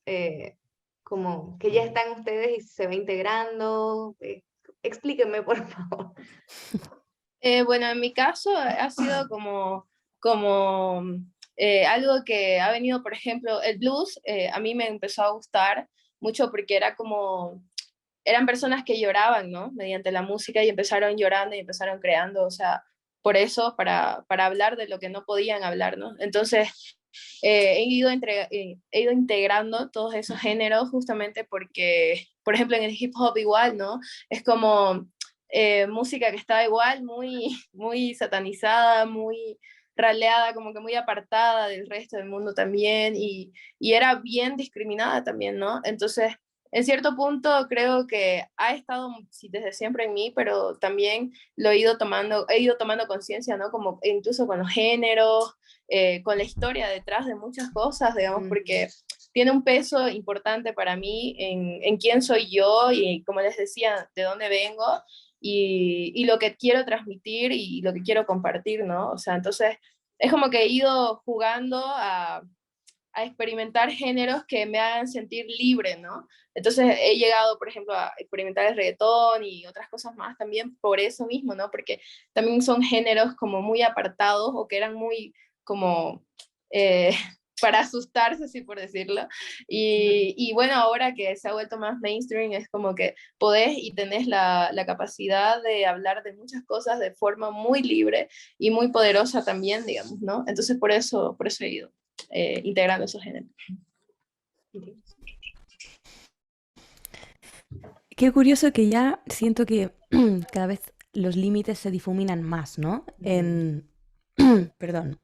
como que ya están ustedes y se va integrando? Explíquenme, por favor. Bueno, en mi caso ha sido como algo que ha venido, por ejemplo, el blues, a mí me empezó a gustar mucho porque eran personas que lloraban, ¿no? Mediante la música y empezaron llorando y empezaron creando, o sea, por eso, para hablar de lo que no podían hablar, ¿no? Entonces, he ido integrando todos esos géneros justamente porque, por ejemplo, en el hip hop igual, ¿no? Es como música que estaba igual, muy, muy satanizada, muy raleada, como que muy apartada del resto del mundo también, y era bien discriminada también, ¿no? Entonces, en cierto punto creo que ha estado sí, desde siempre en mí, pero también he ido tomando conciencia, ¿no? Como incluso con los géneros, con la historia detrás de muchas cosas, digamos, Ujú, porque tiene un peso importante para mí en quién soy yo y, como les decía, de dónde vengo y lo que quiero transmitir y lo que quiero compartir, ¿no? O sea, entonces es como que he ido jugando a experimentar géneros que me hagan sentir libre, ¿no? Entonces he llegado, por ejemplo, a experimentar el reggaetón y otras cosas más también por eso mismo, ¿no? Porque también son géneros como muy apartados o que eran muy como eh, para asustarse, así por decirlo. ujú. Y bueno, ahora que se ha vuelto más mainstream, es como que podés y tenés la capacidad de hablar de muchas cosas de forma muy libre y muy poderosa también, digamos, ¿no? Entonces por eso he ido integrando esos géneros. Qué curioso que ya siento que cada vez los límites se difuminan más, ¿no? Ujú. Perdón.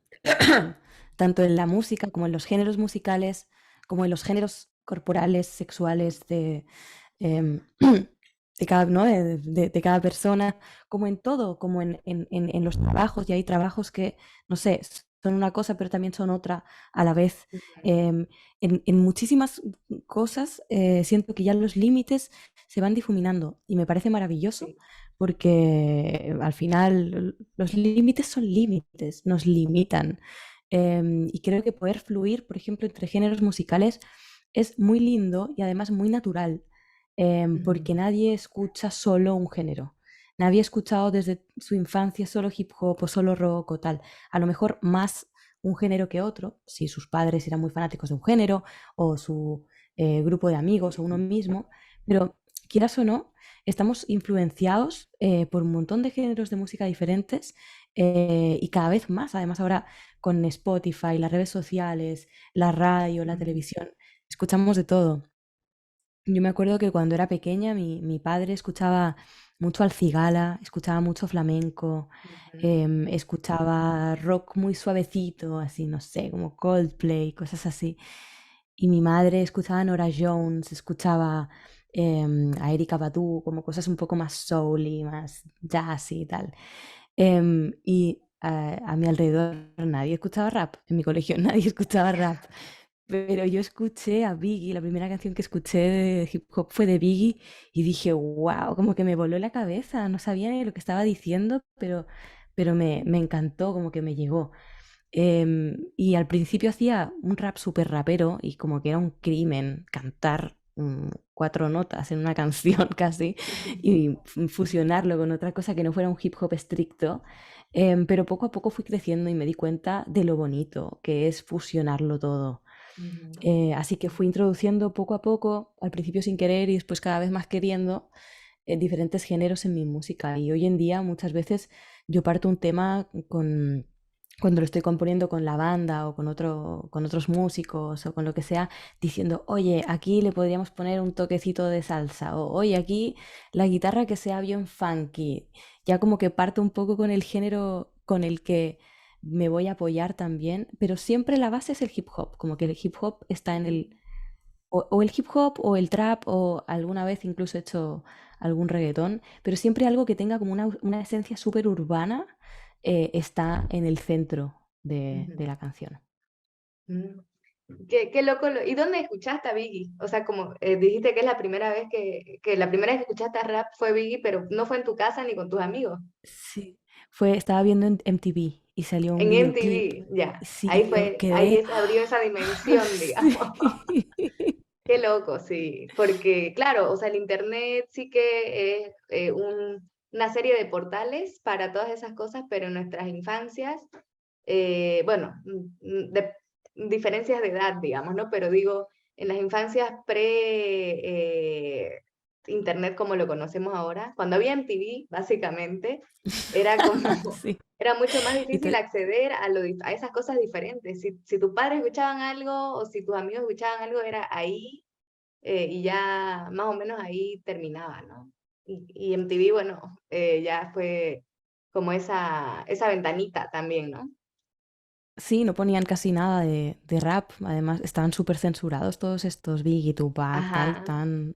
Tanto en la música como en los géneros musicales, como en los géneros corporales, sexuales em, de cada, ¿no? de cada persona, como en todo, como en los trabajos, y hay trabajos que, no sé, son una cosa, pero también son otra a la vez. Em, en muchísimas cosas siento que ya los límites se van difuminando y me parece maravilloso Sí. porque al final los límites son límites, nos limitan. Y creo que poder fluir, por ejemplo, entre géneros musicales es muy lindo y además muy natural, Ujú. porque nadie escucha solo un género. Nadie ha escuchado desde su infancia solo hip hop o solo rock o tal. A lo mejor más un género que otro, si sus padres eran muy fanáticos de un género o su grupo de amigos o uno mismo, pero quieras o no, estamos influenciados por un montón de géneros de música diferentes y cada vez más, además ahora con Spotify, las redes sociales, la radio, la Ujú, televisión, escuchamos de todo. Yo me acuerdo que cuando era pequeña mi padre escuchaba mucho al cigala, escuchaba mucho flamenco, ujú, escuchaba rock muy suavecito, así, no sé, como Coldplay, cosas así. Y mi madre escuchaba a Nora Jones, escuchaba a Erykah Badu, como cosas un poco más soul y más jazzy y tal. Y a mi alrededor nadie escuchaba rap, en mi colegio nadie escuchaba rap. Pero yo escuché a Biggie, la primera canción que escuché de hip hop fue de Biggie y dije, wow, como que me voló la cabeza, no sabía ni lo que estaba diciendo, pero me encantó, como que me llegó. Y al principio hacía un rap súper rapero y como que era un crimen cantar cuatro notas en una canción casi y fusionarlo con otra cosa que no fuera un hip hop estricto. Pero poco a poco fui creciendo y me di cuenta de lo bonito que es fusionarlo todo. ujú, Así que fui introduciendo poco a poco, al principio sin querer y después cada vez más queriendo, diferentes géneros en mi música. Y hoy en día muchas veces yo parto un tema cuando lo estoy componiendo con la banda o con otros músicos o con lo que sea, diciendo, oye, aquí le podríamos poner un toquecito de salsa o oye, aquí la guitarra que sea bien funky. Ya como que parto un poco con el género con el que me voy a apoyar también, pero siempre la base es el hip hop, como que el hip hop está en el o el hip hop o el trap o alguna vez incluso he hecho algún reggaetón, pero siempre algo que tenga como una esencia súper urbana está en el centro ujú, de la canción. ujú. Qué loco. ¿Y dónde escuchaste a Biggie? O sea, como dijiste que es la primera vez que la primera vez que escuchaste a rap fue Biggie, pero no fue en tu casa ni con tus amigos. Sí. Estaba viendo en MTV y salió un En videoclip. MTV, ya. Sí, Ahí y yo fue, quedé. abrió esa dimensión, digamos. Sí. Qué loco, sí. Porque, claro, o sea, el internet sí que es una serie de portales para todas esas cosas, pero en nuestras infancias, bueno, diferencias de edad, digamos, ¿no? Pero digo, en las infancias internet como lo conocemos ahora, cuando había MTV, básicamente, era como, Sí. era mucho más Y difícil acceder a esas cosas diferentes. Si tus padres escuchaban algo o si tus amigos escuchaban algo, era ahí y ya más o menos ahí terminaba, ¿no? Y MTV, bueno, ya fue como esa ventanita también, ¿no? sí, no ponían casi nada de rap. Además, estaban súper censurados todos estos Biggie, Tupac, tal, Ajá. tan.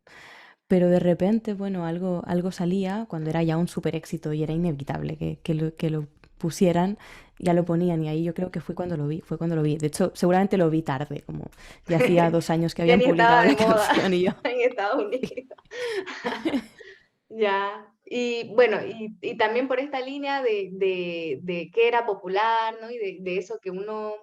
Pero de repente, bueno, algo salía cuando era ya un súper éxito y era inevitable que lo pusieran, ya lo ponían. Y ahí yo creo que fue cuando lo vi, fue cuando lo vi. De hecho, seguramente lo vi tarde, como ya hacía 2 años que Ya habían ni estaba publicado de la moda canción y yo. en Estados Unidos. Ya, y bueno, y también por esta línea de qué era popular, ¿no? Y de eso que uno,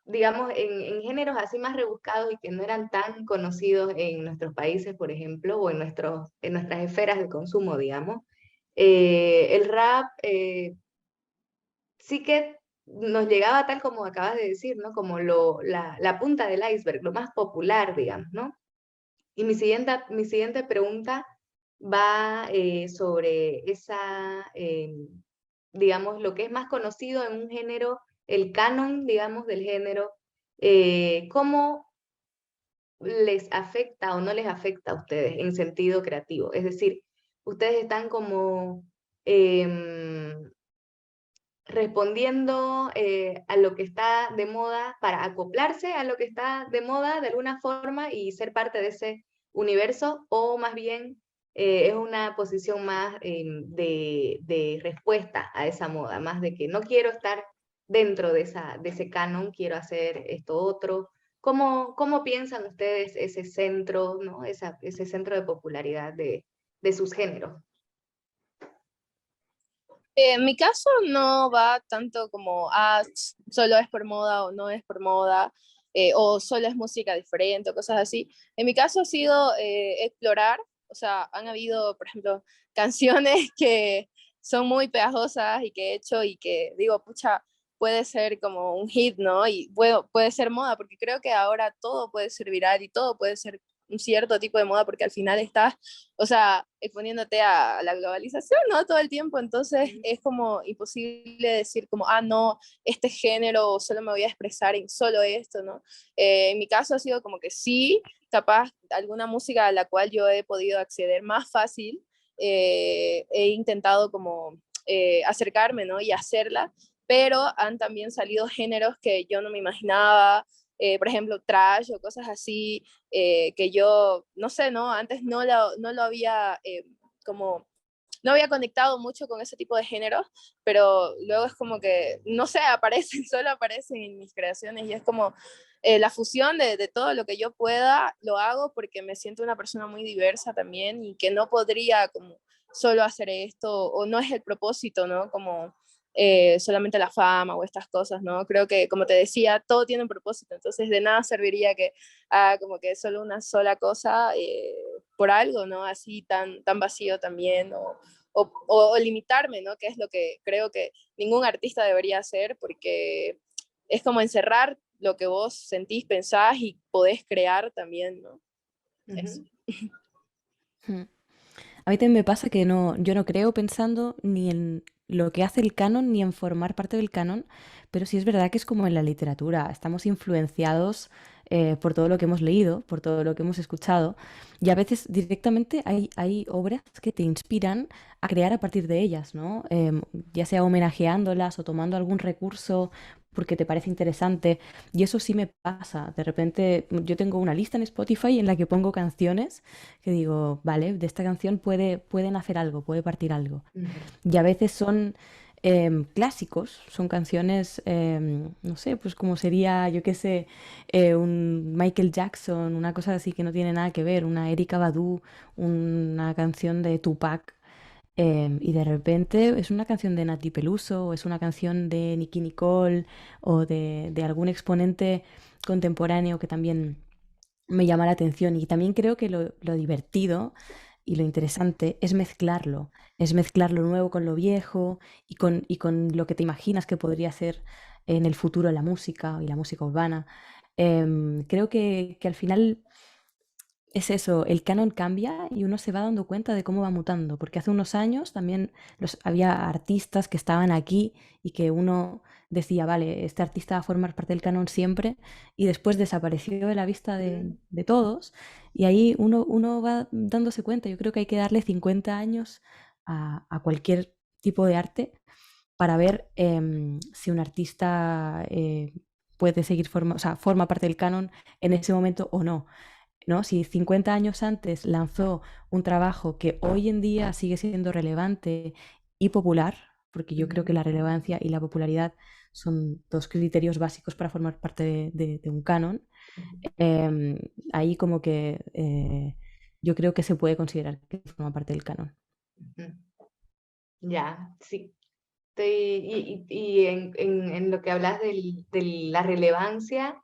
digamos, en géneros así más rebuscados y que no eran tan conocidos en nuestros países, por ejemplo, o en nuestras esferas de consumo, digamos. El rap sí que nos llegaba tal como acabas de decir, ¿no? Como la punta del iceberg, lo más popular, digamos, ¿no? Y mi siguiente pregunta va sobre digamos, lo que es más conocido en un género, el canon, digamos, del género. ¿Cómo les afecta o no les afecta a ustedes en sentido creativo? Es decir, ustedes están como em, respondiendo a lo que está de moda para acoplarse a lo que está de moda de alguna forma y ser parte de ese universo, o más bien es una posición más de respuesta a esa moda, más de que no quiero estar dentro de ese canon, quiero hacer esto otro. ¿Cómo piensan ustedes ese centro, ¿no? Ese centro de popularidad de sus géneros? En mi caso no va tanto como, solo es por moda o no es por moda, o solo es música diferente o cosas así. En mi caso ha sido explorar, o sea, han habido, por ejemplo, canciones que son muy pegajosas y que he hecho y que digo, pucha, puede ser como un hit, ¿no? Y puede ser moda, porque creo que ahora todo puede ser viral y todo puede ser un cierto tipo de moda, porque al final estás, o sea, exponiéndote a la globalización, ¿no? Todo el tiempo, entonces es como imposible decir como, ah, no, este género, solo me voy a expresar en solo esto, ¿no? En mi caso ha sido como que sí, capaz alguna música a la cual yo he podido acceder más fácil, he intentado como acercarme, ¿no? Y hacerla, pero han también salido géneros que yo no me imaginaba, por ejemplo, trash o cosas así, que yo, no sé, ¿no? Antes no lo había como no había conectado mucho con ese tipo de géneros, pero luego es como que, no sé, aparecen, solo aparecen en mis creaciones y es como la fusión de todo lo que yo pueda, lo hago porque me siento una persona muy diversa también y que no podría como solo hacer esto o no es el propósito, ¿no? Como solamente la fama o estas cosas, ¿no? Creo que, como te decía, todo tiene un propósito, entonces de nada serviría que haga como que solo una sola cosa por algo, ¿no? Así tan vacío también, o limitarme, ¿no? Que es lo que creo que ningún artista debería hacer, porque es como encerrar lo que vos sentís, pensás y podés crear también, ¿no? Eso. Mm. A mí también me pasa que no, yo no creo pensando ni en lo que hace el canon ni en formar parte del canon, pero sí es verdad que es como en la literatura, estamos influenciados por todo lo que hemos leído, por todo lo que hemos escuchado, y a veces directamente hay obras que te inspiran a crear a partir de ellas, ¿no? Ya sea homenajeándolas o tomando algún recurso porque te parece interesante, y eso sí me pasa. De repente yo tengo una lista en Spotify en la que pongo canciones que digo, vale, de esta canción pueden hacer algo, puede partir algo. Ujú. Y a veces son clásicos, son canciones, no sé, pues como sería, yo qué sé, un Michael Jackson, una cosa así que no tiene nada que ver, una Erykah Badu, una canción de Tupac. Y de repente es una canción de Nati Peluso, o es una canción de Nicki Nicole, o de algún exponente contemporáneo que también me llama la atención. Y también creo que lo divertido y lo interesante es mezclar lo nuevo con lo viejo y con lo que te imaginas que podría ser en el futuro la música y la música urbana. Creo que al final es eso, el canon cambia y uno se va dando cuenta de cómo va mutando, porque hace unos años también había artistas que estaban aquí y que uno decía, vale, este artista va a formar parte del canon siempre y después desapareció de la vista de todos y ahí uno va dándose cuenta. Yo creo que hay que darle 50 años a cualquier tipo de arte para ver si un artista puede seguir o sea, forma parte del canon en ese momento o no. ¿No? Si 50 años antes lanzó un trabajo que hoy en día sigue siendo relevante y popular, porque yo creo que Ujú. la relevancia y la popularidad son dos criterios básicos para formar parte de un canon, ahí como que yo creo que se puede considerar que forma parte del canon. Ujú. Ya, sí. Y en lo que hablas de la relevancia,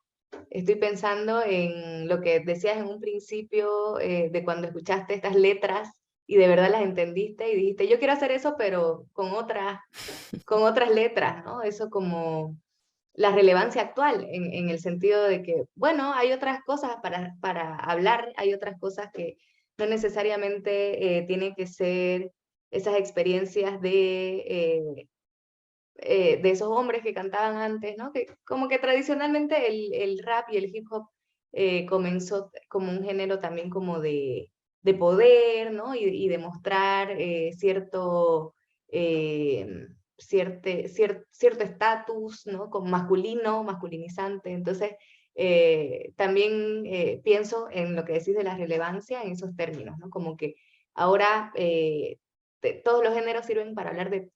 estoy pensando en lo que decías en un principio, de cuando escuchaste estas letras y de verdad las entendiste y dijiste, yo quiero hacer eso, pero con otras letras, ¿no? Eso como la relevancia actual, en el sentido de que, bueno, hay otras cosas para hablar, hay otras cosas que no necesariamente tienen que ser esas experiencias de esos hombres que cantaban antes, ¿no? Que como que tradicionalmente el rap y el hip hop comenzó como un género también como de poder, ¿no? Y de mostrar cierto estatus, ¿no? Como masculino, masculinizante. Entonces, también pienso en lo que decís de la relevancia en esos términos, ¿no? Como que ahora todos los géneros sirven para hablar de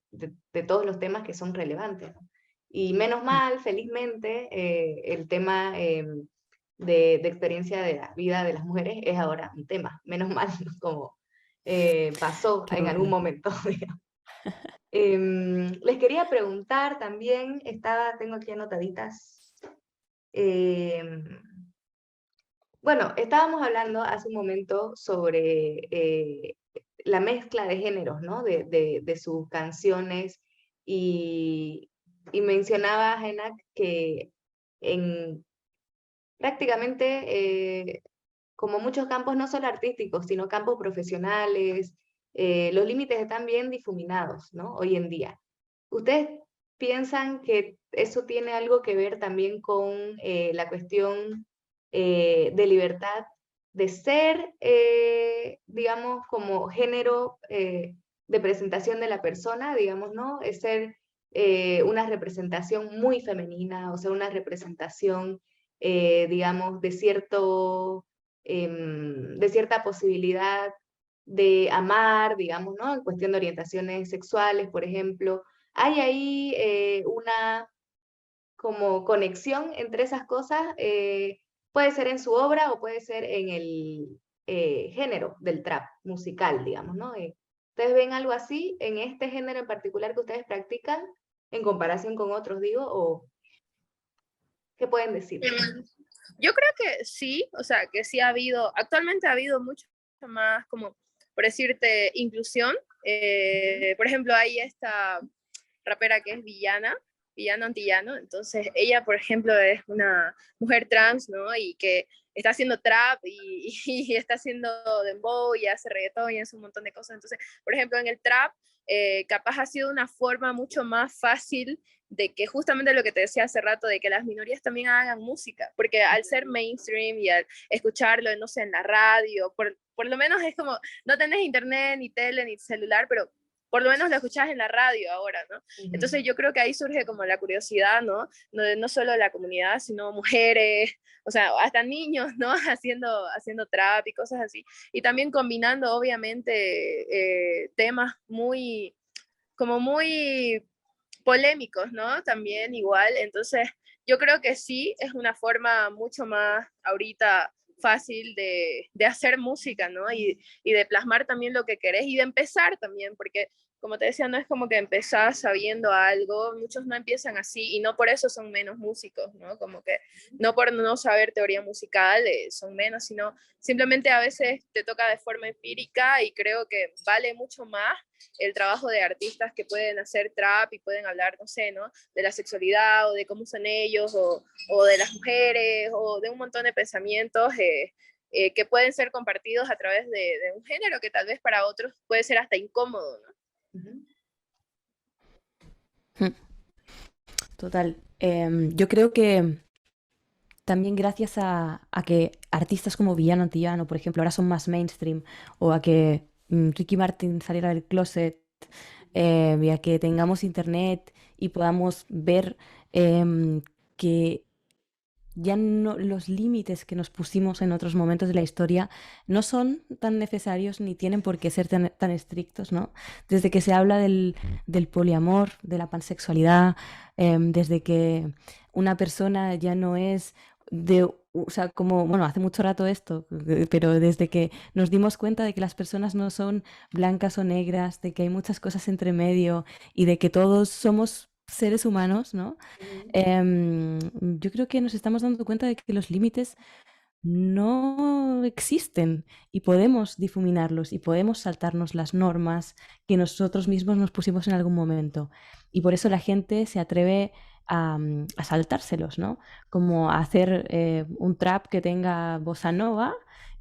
todos los temas que son relevantes, ¿no? Y menos mal, felizmente, el tema de experiencia de la vida de las mujeres es ahora un tema, menos mal, ¿no? Como pasó Qué en algún bueno. momento, digamos. Les quería preguntar también, tengo aquí anotaditas. em, bueno, estábamos hablando hace un momento sobre la mezcla de géneros, ¿no? De sus canciones y mencionaba Henak que en prácticamente como muchos campos, no solo artísticos, sino campos profesionales, los límites están bien difuminados, ¿no? Hoy en día. ¿Ustedes piensan que eso tiene algo que ver también con la cuestión de libertad de ser, digamos, como género de presentación de la persona, digamos, ¿no? Es ser una representación muy femenina, o sea, una representación, digamos, de cierta posibilidad de amar, digamos, ¿no? En cuestión de orientaciones sexuales, por ejemplo. ¿Hay ahí una como conexión entre esas cosas? Puede ser en su obra o puede ser en el género del trap musical, digamos, ¿no? ¿Ustedes ven algo así en este género en particular que ustedes practican en comparación con otros, digo, o qué pueden decir? Yo creo que sí, o sea, que sí ha habido, actualmente ha habido mucho más, como, por decirte, inclusión. Por ejemplo, hay esta rapera que es Villano Antillano, entonces ella, por ejemplo, es una mujer trans, ¿no? Y que está haciendo trap y está haciendo dembow y hace reggaetón y hace un montón de cosas. Entonces, por ejemplo, en el trap, capaz ha sido una forma mucho más fácil de que justamente lo que te decía hace rato, de que las minorías también hagan música, porque al ser mainstream y al escucharlo, no sé, en la radio, por lo menos es como, no tenés internet, ni tele, ni celular, pero por lo menos lo escuchás en la radio ahora, ¿no? Entonces yo creo que ahí surge como la curiosidad, ¿no? No solo la comunidad, sino mujeres, o sea, hasta niños, ¿no? Haciendo trap y cosas así. Y también combinando, obviamente, temas como muy polémicos, ¿no? También igual. Entonces yo creo que sí, es una forma mucho más ahorita fácil de hacer música, ¿no? Y de plasmar también lo que querés y de empezar también, porque como te decía, no es como que empezás sabiendo algo, muchos no empiezan así y no por eso son menos músicos, ¿no? Como que no por no saber teoría musical son menos, sino simplemente a veces te toca de forma empírica y creo que vale mucho más el trabajo de artistas que pueden hacer trap y pueden hablar, no sé, ¿no? De la sexualidad o de cómo son ellos o de las mujeres o de un montón de pensamientos que pueden ser compartidos a través de un género que tal vez para otros puede ser hasta incómodo, ¿no? Total. Yo creo que también gracias a que artistas como Villano Antillano, por ejemplo, ahora son más mainstream, o a que Ricky Martin saliera del closet, y a que tengamos internet y podamos ver que ya no, los límites que nos pusimos en otros momentos de la historia no son tan necesarios ni tienen por qué ser tan estrictos, ¿no? Desde que se habla del poliamor, de la pansexualidad, desde que una persona ya no es o sea, como, bueno, hace mucho rato esto, pero desde que nos dimos cuenta de que las personas no son blancas o negras, de que hay muchas cosas entre medio y de que todos somos seres humanos, ¿no? Yo creo que nos estamos dando cuenta de que los límites no existen y podemos difuminarlos y podemos saltarnos las normas que nosotros mismos nos pusimos en algún momento. Y por eso la gente se atreve a saltárselos, ¿no? Como a hacer un trap que tenga bossa nova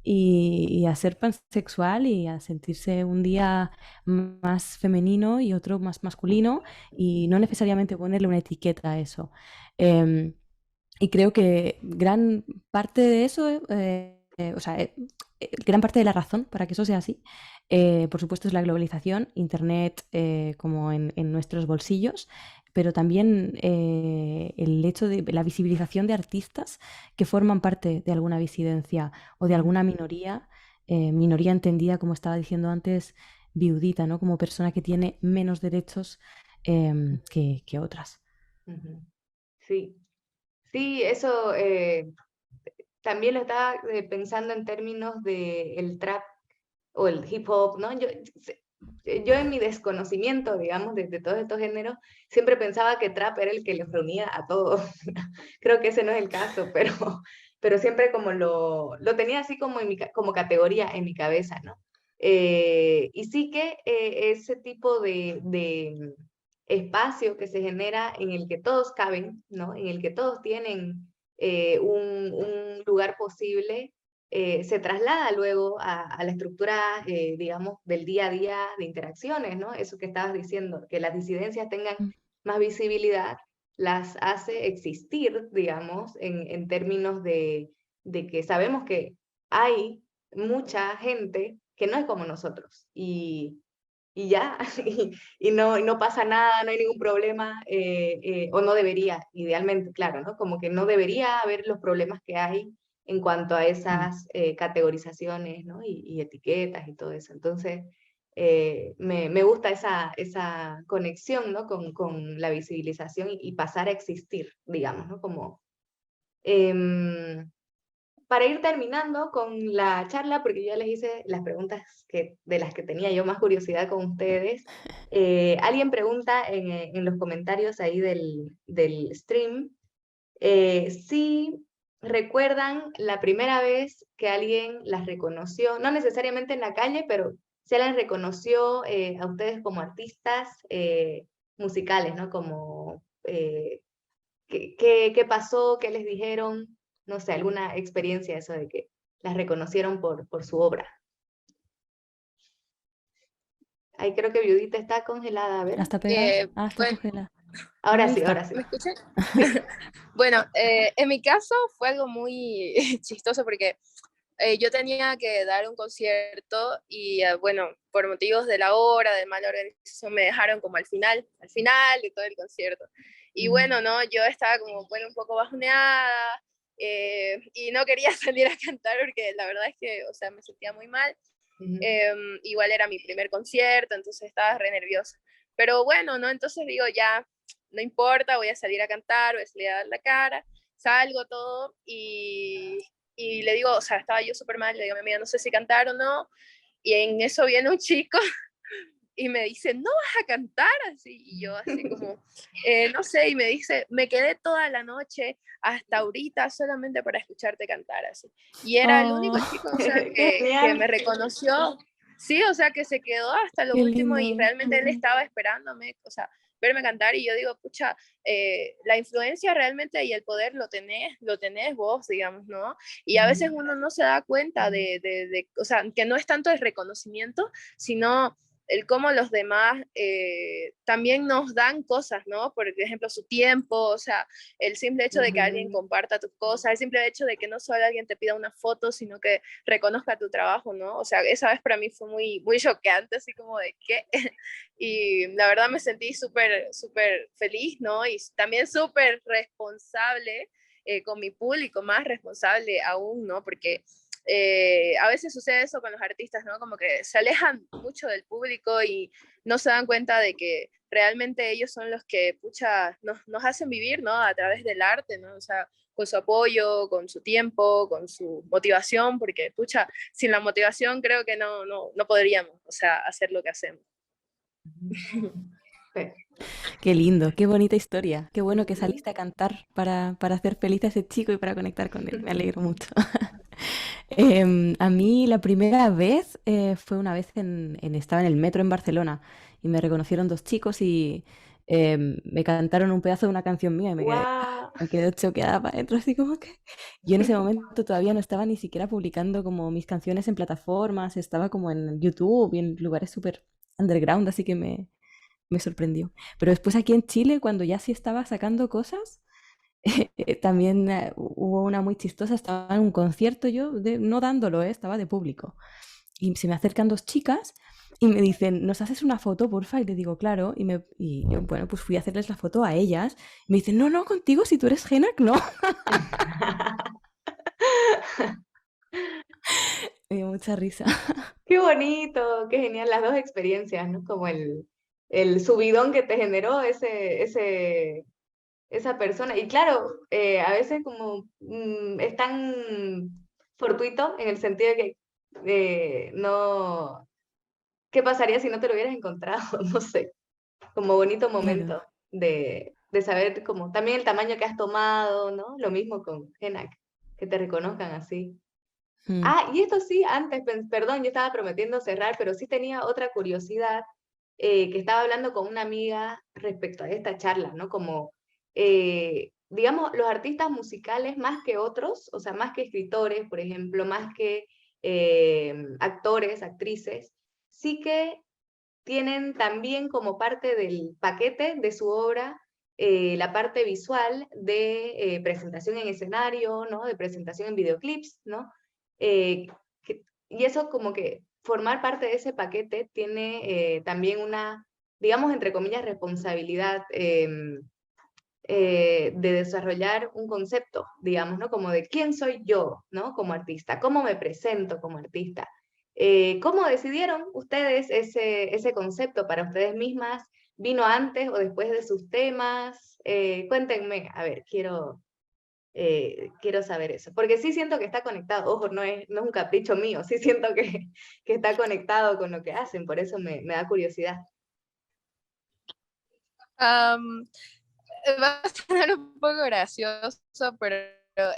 y a ser pansexual y a sentirse un día más femenino y otro más masculino y no necesariamente ponerle una etiqueta a eso. Em, y creo que gran parte de eso, o sea, gran parte de la razón para que eso sea así, por supuesto, es la globalización, Internet como en nuestros bolsillos, pero también el hecho de la visibilización de artistas que forman parte de alguna disidencia o de alguna minoría, minoría entendida, como estaba diciendo antes, viudita, ¿no? Como persona que tiene menos derechos que otras. Sí, sí, eso también lo estaba pensando en términos del trap o el hip hop, ¿no? Yo en mi desconocimiento, digamos, de todos estos géneros, siempre pensaba que trap era el que los reunía a todos. Creo que ese no es el caso, pero siempre como lo tenía así como, como categoría en mi cabeza, ¿no? Y sí que ese tipo de espacio que se genera en el que todos caben, ¿no? En el que todos tienen un lugar posible, se traslada luego a la estructura, digamos, del día a día de interacciones, ¿no? Eso que estabas diciendo, que las disidencias tengan Mm. más visibilidad, las hace existir, digamos, en términos de que sabemos que hay mucha gente que no es como nosotros, y ya, y no pasa nada, no hay ningún problema, o no debería, idealmente, claro, ¿no? Como que no debería haber los problemas que hay en cuanto a Mm. esas categorizaciones, ¿no? Y etiquetas y todo eso. Entonces, me gusta esa conexión, ¿no? Con la visibilización y pasar a existir, digamos, ¿no? Como, em, para ir terminando con la charla, porque ya les hice las preguntas de las que tenía yo más curiosidad con ustedes, alguien pregunta en los comentarios ahí del stream, si recuerdan la primera vez que alguien las reconoció, no necesariamente en la calle, pero si alguien reconoció a ustedes como artistas musicales, ¿no? Como, ¿qué pasó? ¿Qué les dijeron? No sé, alguna experiencia eso de que las reconocieron por su obra. Ahí creo que Viudita está congelada, a ver. ¿Hasta pegada? Ah, está Bueno, congelada. Ahora Ahí sí, está. ahora sí. ¿me escuchan? Bueno, en mi caso fue algo muy chistoso porque yo tenía que dar un concierto y bueno, por motivos de la hora, de mala organización, me dejaron como al final de todo el concierto. Y bueno, ¿no? Yo estaba como, bueno, un poco bajoneada y no quería salir a cantar porque la verdad es que, o sea, me sentía muy mal. Igual era mi primer concierto, entonces estaba re nerviosa. Pero bueno, ¿no? Entonces digo, ya, no importa, voy a salir a cantar, voy a salir a dar la cara, salgo todo y le digo, o sea, estaba yo súper mal, le digo a mi amiga, no sé si cantar o no, y en eso viene un chico y me dice, ¿no vas a cantar? Así, y yo así como, no sé, y me dice, me quedé toda la noche hasta ahorita solamente para escucharte cantar, así. Y era el único Oh, chico, o sea, Qué que me genial. reconoció, sí, o sea, que se quedó hasta lo qué último y lindo. realmente él estaba esperándome, o sea, verme cantar y yo digo, pucha, la influencia realmente y el poder lo tenés vos, digamos, ¿no? Y a veces uno no se da cuenta o sea, que no es tanto el reconocimiento, sino el cómo los demás también nos dan cosas, ¿no? Por ejemplo, su tiempo, o sea, el simple hecho de que alguien comparta tus cosas, el simple hecho de que no solo alguien te pida una foto, sino que reconozca tu trabajo, ¿no? O sea, esa vez para mí fue muy, muy choqueante, así como de qué. Y la verdad me sentí súper, súper feliz, ¿no? Y también súper responsable con mi público, más responsable aún, ¿no? Porque a veces sucede eso con los artistas, ¿no? Como que se alejan mucho del público y no se dan cuenta de que realmente ellos son los que, pucha, nos hacen vivir, ¿no? A través del arte, ¿no? O sea, con su apoyo, con su tiempo, con su motivación, porque, pucha, sin la motivación creo que no podríamos, o sea, hacer lo que hacemos. Qué lindo, qué bonita historia. Qué bueno que saliste a cantar para hacer feliz a ese chico y para conectar con él. Me alegro mucho. A mí la primera vez fue una vez estaba en el metro en Barcelona y me reconocieron dos chicos y me cantaron un pedazo de una canción mía y Wow. me quedé choqueada para adentro, así como que yo en ese momento todavía no estaba ni siquiera publicando como mis canciones en plataformas, estaba como en YouTube y en lugares súper underground, así que me sorprendió. Pero después aquí en Chile, cuando ya sí estaba sacando cosas, también hubo una muy chistosa, estaba en un concierto yo, no dándolo, estaba de público. Y se me acercan dos chicas y me dicen, ¿nos haces una foto, porfa? Y le digo, claro. Y yo, bueno, pues fui a hacerles la foto a ellas. Y me dicen, no, no, contigo, si tú eres Genac, no. Me dio mucha risa. Qué bonito, qué genial las dos experiencias, ¿no? Como el subidón que te generó esa persona. Y claro, a veces como es tan fortuito en el sentido de que no, ¿qué pasaría si no te lo hubieras encontrado? No sé, como bonito Claro. momento de saber como también el tamaño que has tomado, ¿no? Lo mismo con Genac, que te reconozcan así. Mm. Ah, y esto sí, antes, perdón, yo estaba prometiendo cerrar, pero sí tenía otra curiosidad, que estaba hablando con una amiga respecto a esta charla, ¿no? Como digamos, los artistas musicales más que otros, o sea, más que escritores, por ejemplo, más que actores, actrices, sí que tienen también como parte del paquete de su obra la parte visual de presentación en escenario, ¿no? De presentación en videoclips, ¿no? Eh, y eso como que formar parte de ese paquete tiene también una, digamos, entre comillas, responsabilidad de desarrollar un concepto, digamos, ¿no? Como de quién soy yo, ¿no? Como artista, cómo me presento como artista. ¿Cómo decidieron ustedes ese concepto para ustedes mismas? ¿Vino antes o después de sus temas? Cuéntenme, a ver, quiero saber eso, porque sí siento que está conectado, ojo, no es un capricho mío, sí siento que está conectado con lo que hacen, por eso me da curiosidad. Am, Va a sonar un poco gracioso, pero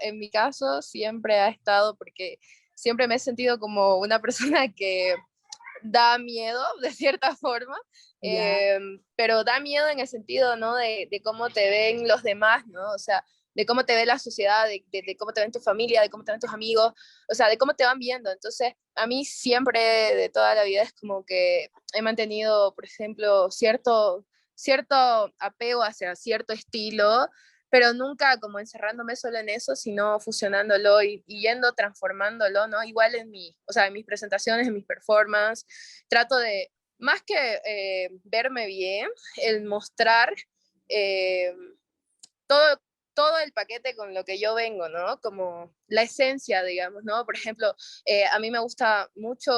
en mi caso siempre ha estado porque siempre me he sentido como una persona que da miedo de cierta forma, Ya, pero da miedo en el sentido, ¿no? De cómo te ven los demás, ¿no? O sea, de cómo te ve la sociedad, de cómo te ven tu familia, de cómo te ven tus amigos, o sea, de cómo te van viendo. Entonces, a mí siempre de toda la vida es como que he mantenido, por ejemplo, cierto apego hacia cierto estilo, pero nunca como encerrándome solo en eso, sino fusionándolo y yendo transformándolo, ¿no? Igual o sea, en mis presentaciones, en mis performances, trato de, más que verme bien, el mostrar eh, todo, todo el paquete con lo que yo vengo, ¿no? Como la esencia, digamos, ¿no? Por ejemplo, a mí me gusta mucho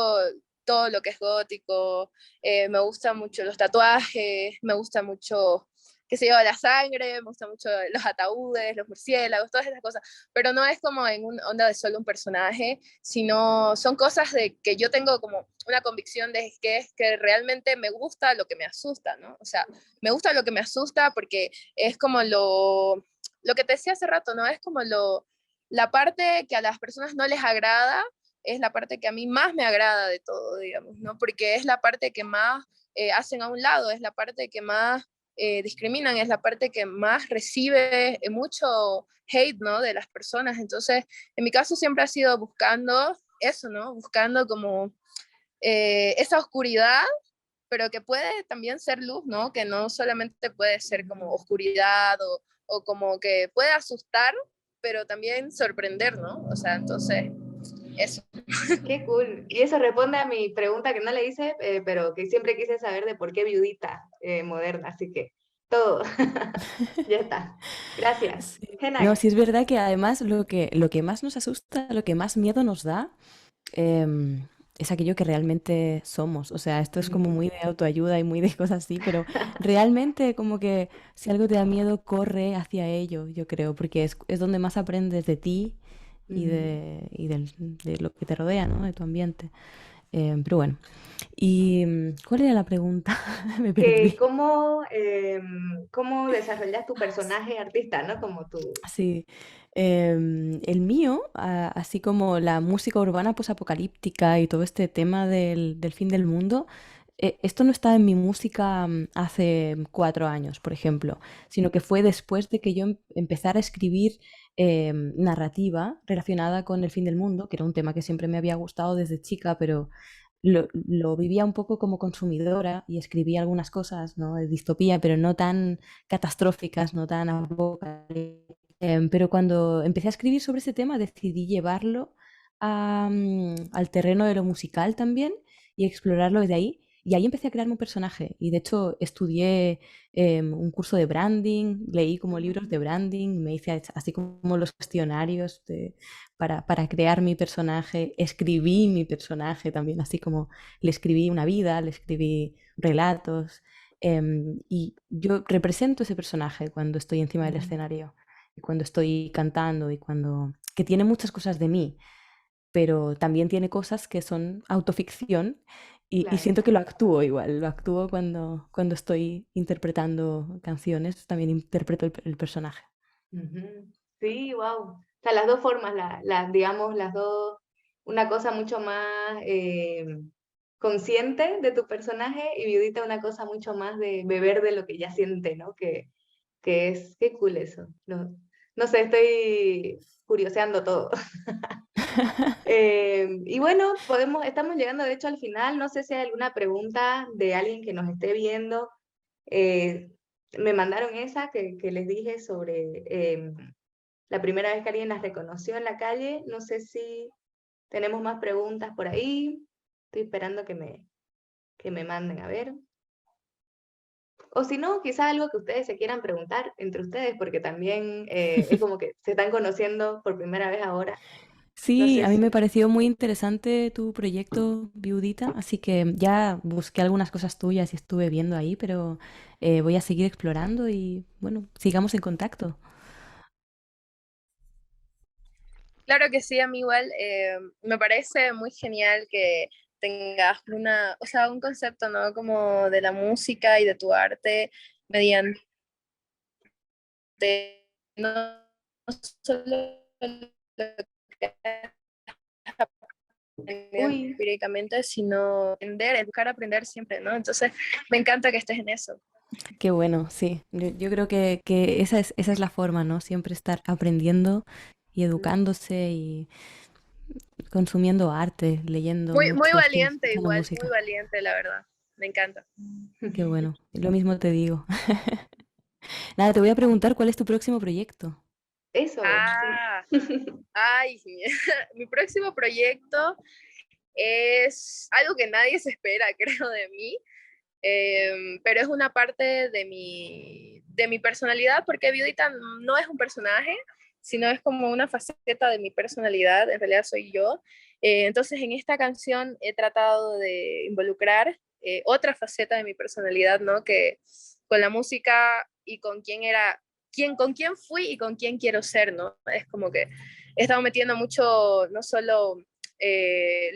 todo lo que es gótico, me gustan mucho los tatuajes, me gusta mucho que se lleva la sangre, me gusta mucho los ataúdes, los murciélagos, todas esas cosas, pero no es como en una onda de solo un personaje, sino son cosas de que yo tengo como una convicción de que es que realmente me gusta lo que me asusta, ¿no? O sea, me gusta lo que me asusta porque es como lo que te decía hace rato, ¿no? Es como la parte que a las personas no les agrada, es la parte que a mí más me agrada de todo, digamos, ¿no? Porque es la parte que más hacen a un lado, es la parte que más discriminan, es la parte que más recibe mucho hate, ¿no? De las personas. Entonces, en mi caso siempre ha sido buscando eso, ¿no? Buscando como esa oscuridad, pero que puede también ser luz, ¿no? Que no solamente puede ser como oscuridad o como que puede asustar, pero también sorprender, ¿no? O sea, entonces, eso. qué cool. Y eso responde a mi pregunta que no le hice, pero que siempre quise saber de por qué viudita moderna, así que todo, ya está. Gracias. Sí. No, Genax. sí es verdad que además lo que más nos asusta, lo que más miedo nos da, es aquello que realmente somos. O sea, esto es como muy de autoayuda y muy de cosas así, pero realmente como que si algo te da miedo, corre hacia ello, yo creo, porque es donde más aprendes de ti de lo que te rodea, ¿no? De tu ambiente. Pero bueno, ¿y cuál era la pregunta? Me Que perdí. cómo desarrollas tu personaje artista, ¿no? Como tu... Sí, el mío, así como la música urbana posapocalíptica y todo este tema del fin del mundo, esto no estaba en mi música hace 4 años, por ejemplo, sino que fue después de que yo empezara a escribir narrativa relacionada con el fin del mundo, que era un tema que siempre me había gustado desde chica, pero lo vivía un poco como consumidora y escribía algunas cosas, ¿no? De distopía, pero no tan catastróficas, no tan apocalípticas. Pero cuando empecé a escribir sobre ese tema decidí llevarlo al terreno de lo musical también y explorarlo desde ahí. Y ahí empecé a crearme un personaje. Y de hecho estudié un curso de branding, leí como libros de branding, me hice así como los cuestionarios para crear mi personaje, escribí mi personaje también, así como le escribí una vida, le escribí relatos. Y yo represento ese personaje cuando estoy encima del escenario y cuando estoy cantando y cuando... que tiene muchas cosas de mí, pero también tiene cosas que son autoficción y Claro. siento que lo actúo igual, lo actúo cuando estoy interpretando canciones, también interpreto el personaje. Ujú. Sí, wow. O sea, las dos formas, digamos, las dos, una cosa mucho más consciente de tu personaje y Viudita una cosa mucho más de beber de lo que ya siente, ¿no? Que es, qué cool eso. no sé, estoy curioseando todo. Y bueno, estamos llegando de hecho al final. No sé si hay alguna pregunta de alguien que nos esté viendo. Eh, Me mandaron esa que les dije sobre la primera vez que alguien las reconoció en la calle. No sé si tenemos más preguntas por ahí. Estoy esperando que me manden a ver. O si no, quizá algo que ustedes se quieran preguntar entre ustedes, porque también es como que se están conociendo por primera vez ahora. No Sí, sé a mí me si... pareció muy interesante tu proyecto, Viudita, así que ya busqué algunas cosas tuyas y estuve viendo ahí, pero voy a seguir explorando y bueno, sigamos en contacto. Claro que sí, a mí igual me parece muy genial que tengas o sea, un concepto, ¿no? Como de la música y de tu arte mediante no solo lo que has aprendido Uy, empíricamente, sino aprender, educar, aprender siempre, ¿no? Entonces, me encanta que estés en eso. Qué bueno, sí. Yo creo que esa es la forma, ¿no? Siempre estar aprendiendo y educándose y consumiendo arte, leyendo Muy mucho, valiente escuchando igual, muy música. valiente, la verdad. Me encanta. Qué bueno. Lo mismo te digo. Nada, te voy a preguntar cuál es tu próximo proyecto. eso, sí. Ah, ay, mi próximo proyecto es algo que nadie se espera, creo, de mí, pero es una parte de mi personalidad, porque Viudita no es un personaje, sino es como una faceta de mi personalidad, en realidad soy yo. Entonces, en esta canción he tratado de involucrar otra faceta de mi personalidad, ¿no? Que con la música y con con quién fui y con quién quiero ser, ¿no? Es como que he estado metiendo mucho, no solo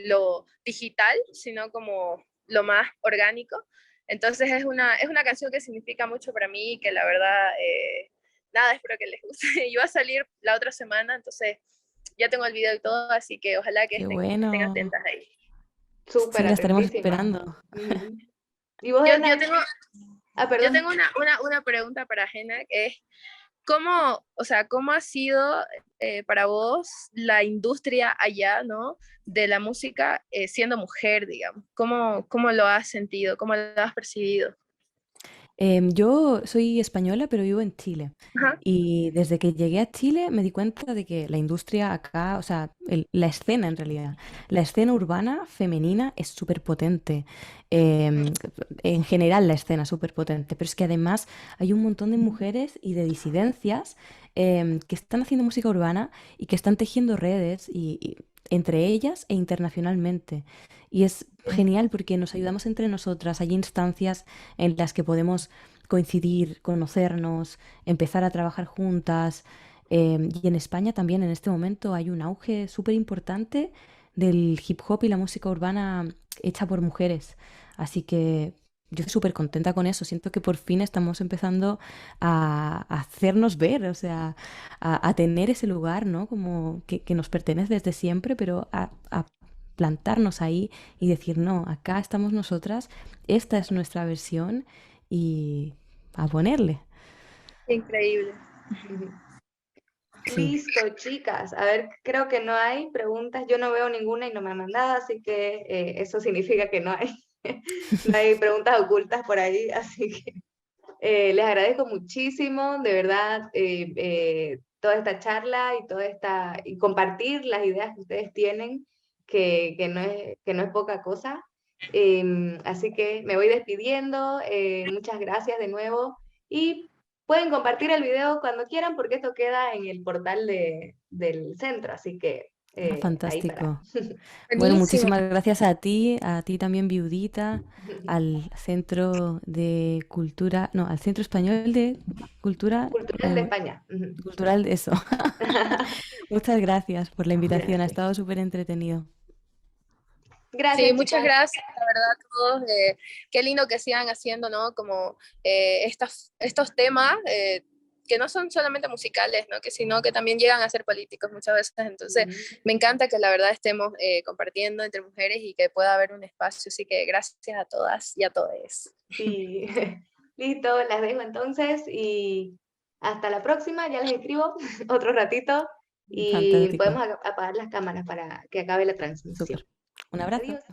lo digital, sino como lo más orgánico. Entonces es una canción que significa mucho para mí y que la verdad, nada, espero que les guste. Y va a salir la otra semana, entonces ya tengo el video y todo, así que ojalá que Qué estén bueno. atentas ahí. Súper Sí, la estaremos atentísima. esperando. Ujú. ¿Y vos, Yo, Ana? yo Perdón. tengo una pregunta para Jena, que es, ¿cómo, o sea, cómo ha sido para vos la industria allá, ¿no? De la música siendo mujer, digamos. ¿Cómo lo has sentido? ¿Cómo lo has percibido? Yo soy española, pero vivo en Chile. Ajá. Y desde que llegué a Chile me di cuenta de que la industria acá, o sea, la escena en realidad, la escena urbana femenina es súper potente. Em, en general la escena es súper potente, pero es que además hay un montón de mujeres y de disidencias que están haciendo música urbana y que están tejiendo redes y entre ellas e internacionalmente. Y es genial porque nos ayudamos entre nosotras. Hay instancias en las que podemos coincidir, conocernos, empezar a trabajar juntas. Y en España también en este momento hay un auge súper importante del hip hop y la música urbana hecha por mujeres. Así que yo estoy súper contenta con eso. Siento que por fin estamos empezando a hacernos ver, o sea, a tener ese lugar, ¿no? Como que nos pertenece desde siempre, pero a plantarnos ahí y decir, no, acá estamos nosotras, esta es nuestra versión y a ponerle. Increíble. Ujú. Sí, Listo, chicas. A ver, creo que no hay preguntas. Yo no veo ninguna y no me han mandado, así que eso significa que no hay, no hay preguntas ocultas por ahí. Así que les agradezco muchísimo, de verdad, toda esta charla y y compartir las ideas que ustedes tienen, que no es poca cosa. Así que me voy despidiendo. Muchas gracias de nuevo y pueden compartir el video cuando quieran porque esto queda en el portal del centro, así que ahí para. fantástico. Bueno, Buenísimo. muchísimas gracias a ti también, Viudita, al Centro de Cultura, no, al Centro Español de Cultura, Cultural de España. Ujú. Cultural, eso. Muchas gracias por la invitación, ha Gracias. estado súper entretenido. Sí, Gracias, muchas chicas. gracias, la verdad, a todos. Qué lindo que sigan haciendo, ¿no? Como estos temas que no son solamente musicales, ¿no? Que sino que también llegan a ser políticos muchas veces. Entonces, Ujú. me encanta que la verdad estemos compartiendo entre mujeres y que pueda haber un espacio. Así que gracias a todas y a todos. Sí, listo, las dejo entonces y Hasta la próxima, ya les escribo otro ratito y Fantástico. podemos apagar las cámaras para que acabe la transmisión. Súper. Un abrazo. Adiós.